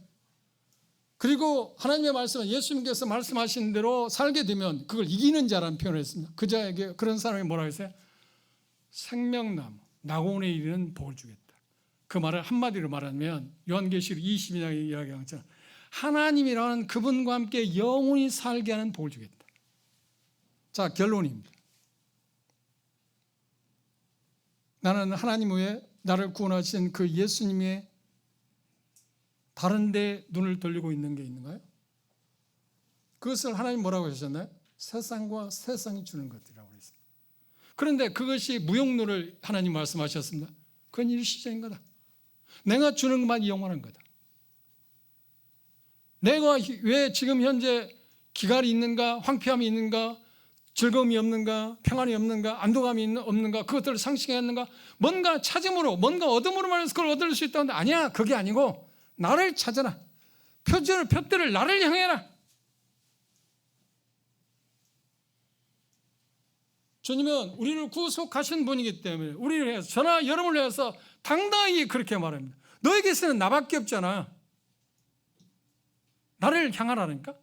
그리고 하나님의 말씀은 예수님께서 말씀하신 대로 살게 되면 그걸 이기는 자라는 표현을 했습니다. 그 자에게 그런 사람이 뭐라고 했어요? 생명나무, 낙원에 이르는 복을 주겠다. 그 말을 한마디로 말하면 요한계시록 22장에 이야기한 것처럼 하나님이라는 그분과 함께 영원히 살게 하는 복을 주겠다. 자, 결론입니다. 나는 하나님 외에 나를 구원하신 그 예수님의 다른 데 눈을 돌리고 있는 게 있는가요? 그것을 하나님 뭐라고 하셨나요? 세상과 세상이 주는 것이라고 했습니다. 그런데 그것이 무용론을 하나님 말씀하셨습니다. 그건 일시적인 거다. 내가 주는 것만 영원한 거다. 내가 왜 지금 현재 기갈이 있는가, 황폐함이 있는가, 즐거움이 없는가, 평안이 없는가, 안도감이 없는가, 그것들을 상실했는가, 뭔가 찾음으로, 뭔가 얻음으로 말해서 그걸 얻을 수 있다는데 아니야, 그게 아니고 나를 찾아라. 표들을 나를 향해라. 주님은 우리를 구속하신 분이기 때문에 우리를 위해서 저나 여러분을 위해서 당당히 그렇게 말합니다. 너에게서는 나밖에 없잖아. 나를 향하라니까.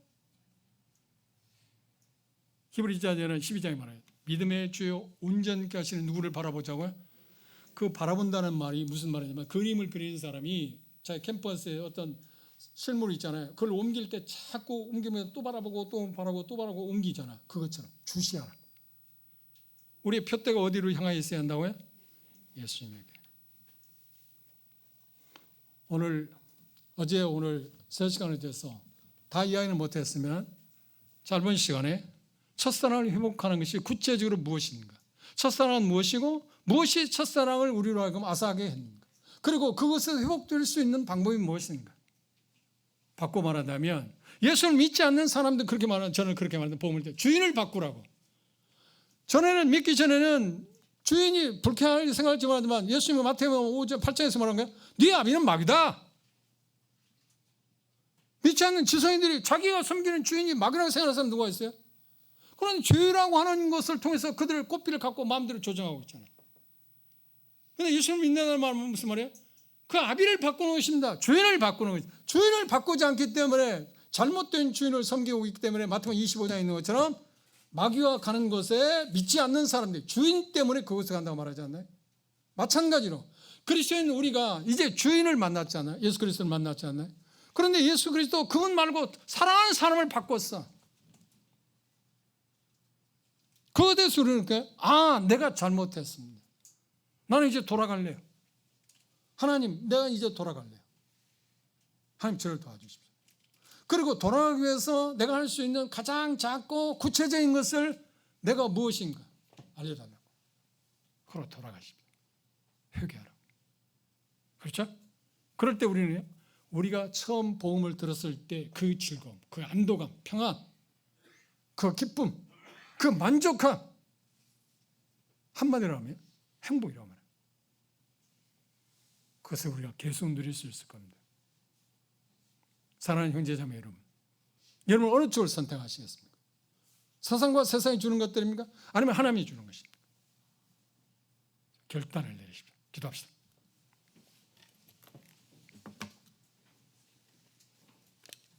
히브리서는 12장에 말해요. 믿음의 주요 온전케 하시는 누구를 바라보자고요? 그 바라본다는 말이 무슨 말이냐면 그림을 그리는 사람이 자기 캠퍼스에 어떤 실물 있잖아요. 그걸 옮길 때 자꾸 옮기면 또 바라보고 또 바라보고 또 바라보고 옮기잖아. 그것처럼 주시하라. 우리의 표대가 어디로 향하여 있어야 한다고요? 예수님에게. 어제 오늘 3시간에 대해서 다 이야기는 못했으면 짧은 시간에 첫사랑을 회복하는 것이 구체적으로 무엇인가? 첫사랑은 무엇이고 무엇이 첫사랑을 우리로 하여금 아사하게 했는가? 그리고 그것을 회복될 수 있는 방법이 무엇인가? 바꿔 말하자면 예수를 믿지 않는 사람들 그렇게 말하는 저는 그렇게 말하는 보험을 때 주인을 바꾸라고. 전에는 믿기 전에는 주인이 불쾌하게 생각할지 모르지만 예수님이 마태복음 5장 8장에서 말한 거야. 네 아비는 마귀다. 믿지 않는 지성인들이 자기가 섬기는 주인이 마귀라고 생각하는 사람 누가 있어요? 그런데 죄라고 하는 것을 통해서 그들의 꽃비를 갖고 마음대로 조정하고 있잖아요. 그런데 예수님을 믿는다는 말은 무슨 말이에요? 그 아비를 바꾸는 것입니다. 주인을 바꾸는 것입니다. 주인을 바꾸지 않기 때문에 잘못된 주인을 섬기고 있기 때문에 마태복음 25장에 있는 것처럼 마귀와 가는 것에 믿지 않는 사람들이 주인 때문에 그것을 간다고 말하지 않나요? 마찬가지로 그리스도인 우리가 이제 주인을 만났잖아요. 예수 그리스도를 만났지 않나요? 그런데 예수 그리스도 그것 말고 사랑하는 사람을 바꿨어. 그것에 대해서 그러니까 내가 잘못했습니다. 나는 이제 돌아갈래요. 하나님, 내가 이제 돌아갈래요. 하나님 저를 도와주십시오. 그리고 돌아가기 위해서 내가 할 수 있는 가장 작고 구체적인 것을 내가 무엇인가 알려달라고. 그로 돌아가십시오. 회개하라고. 그렇죠? 그럴 때 우리가 처음 복음을 들었을 때 그 즐거움, 그 안도감, 평안, 그 기쁨, 그 만족함, 한마디로 하면 행복이라고 말해요. 그것을 우리가 계속 누릴 수 있을 겁니다. 사랑하는 형제자매 여러분 어느 쪽을 선택하시겠습니까? 세상과 세상이 주는 것들입니까? 아니면 하나님이 주는 것입니까? 결단을 내리십시오. 기도합시다.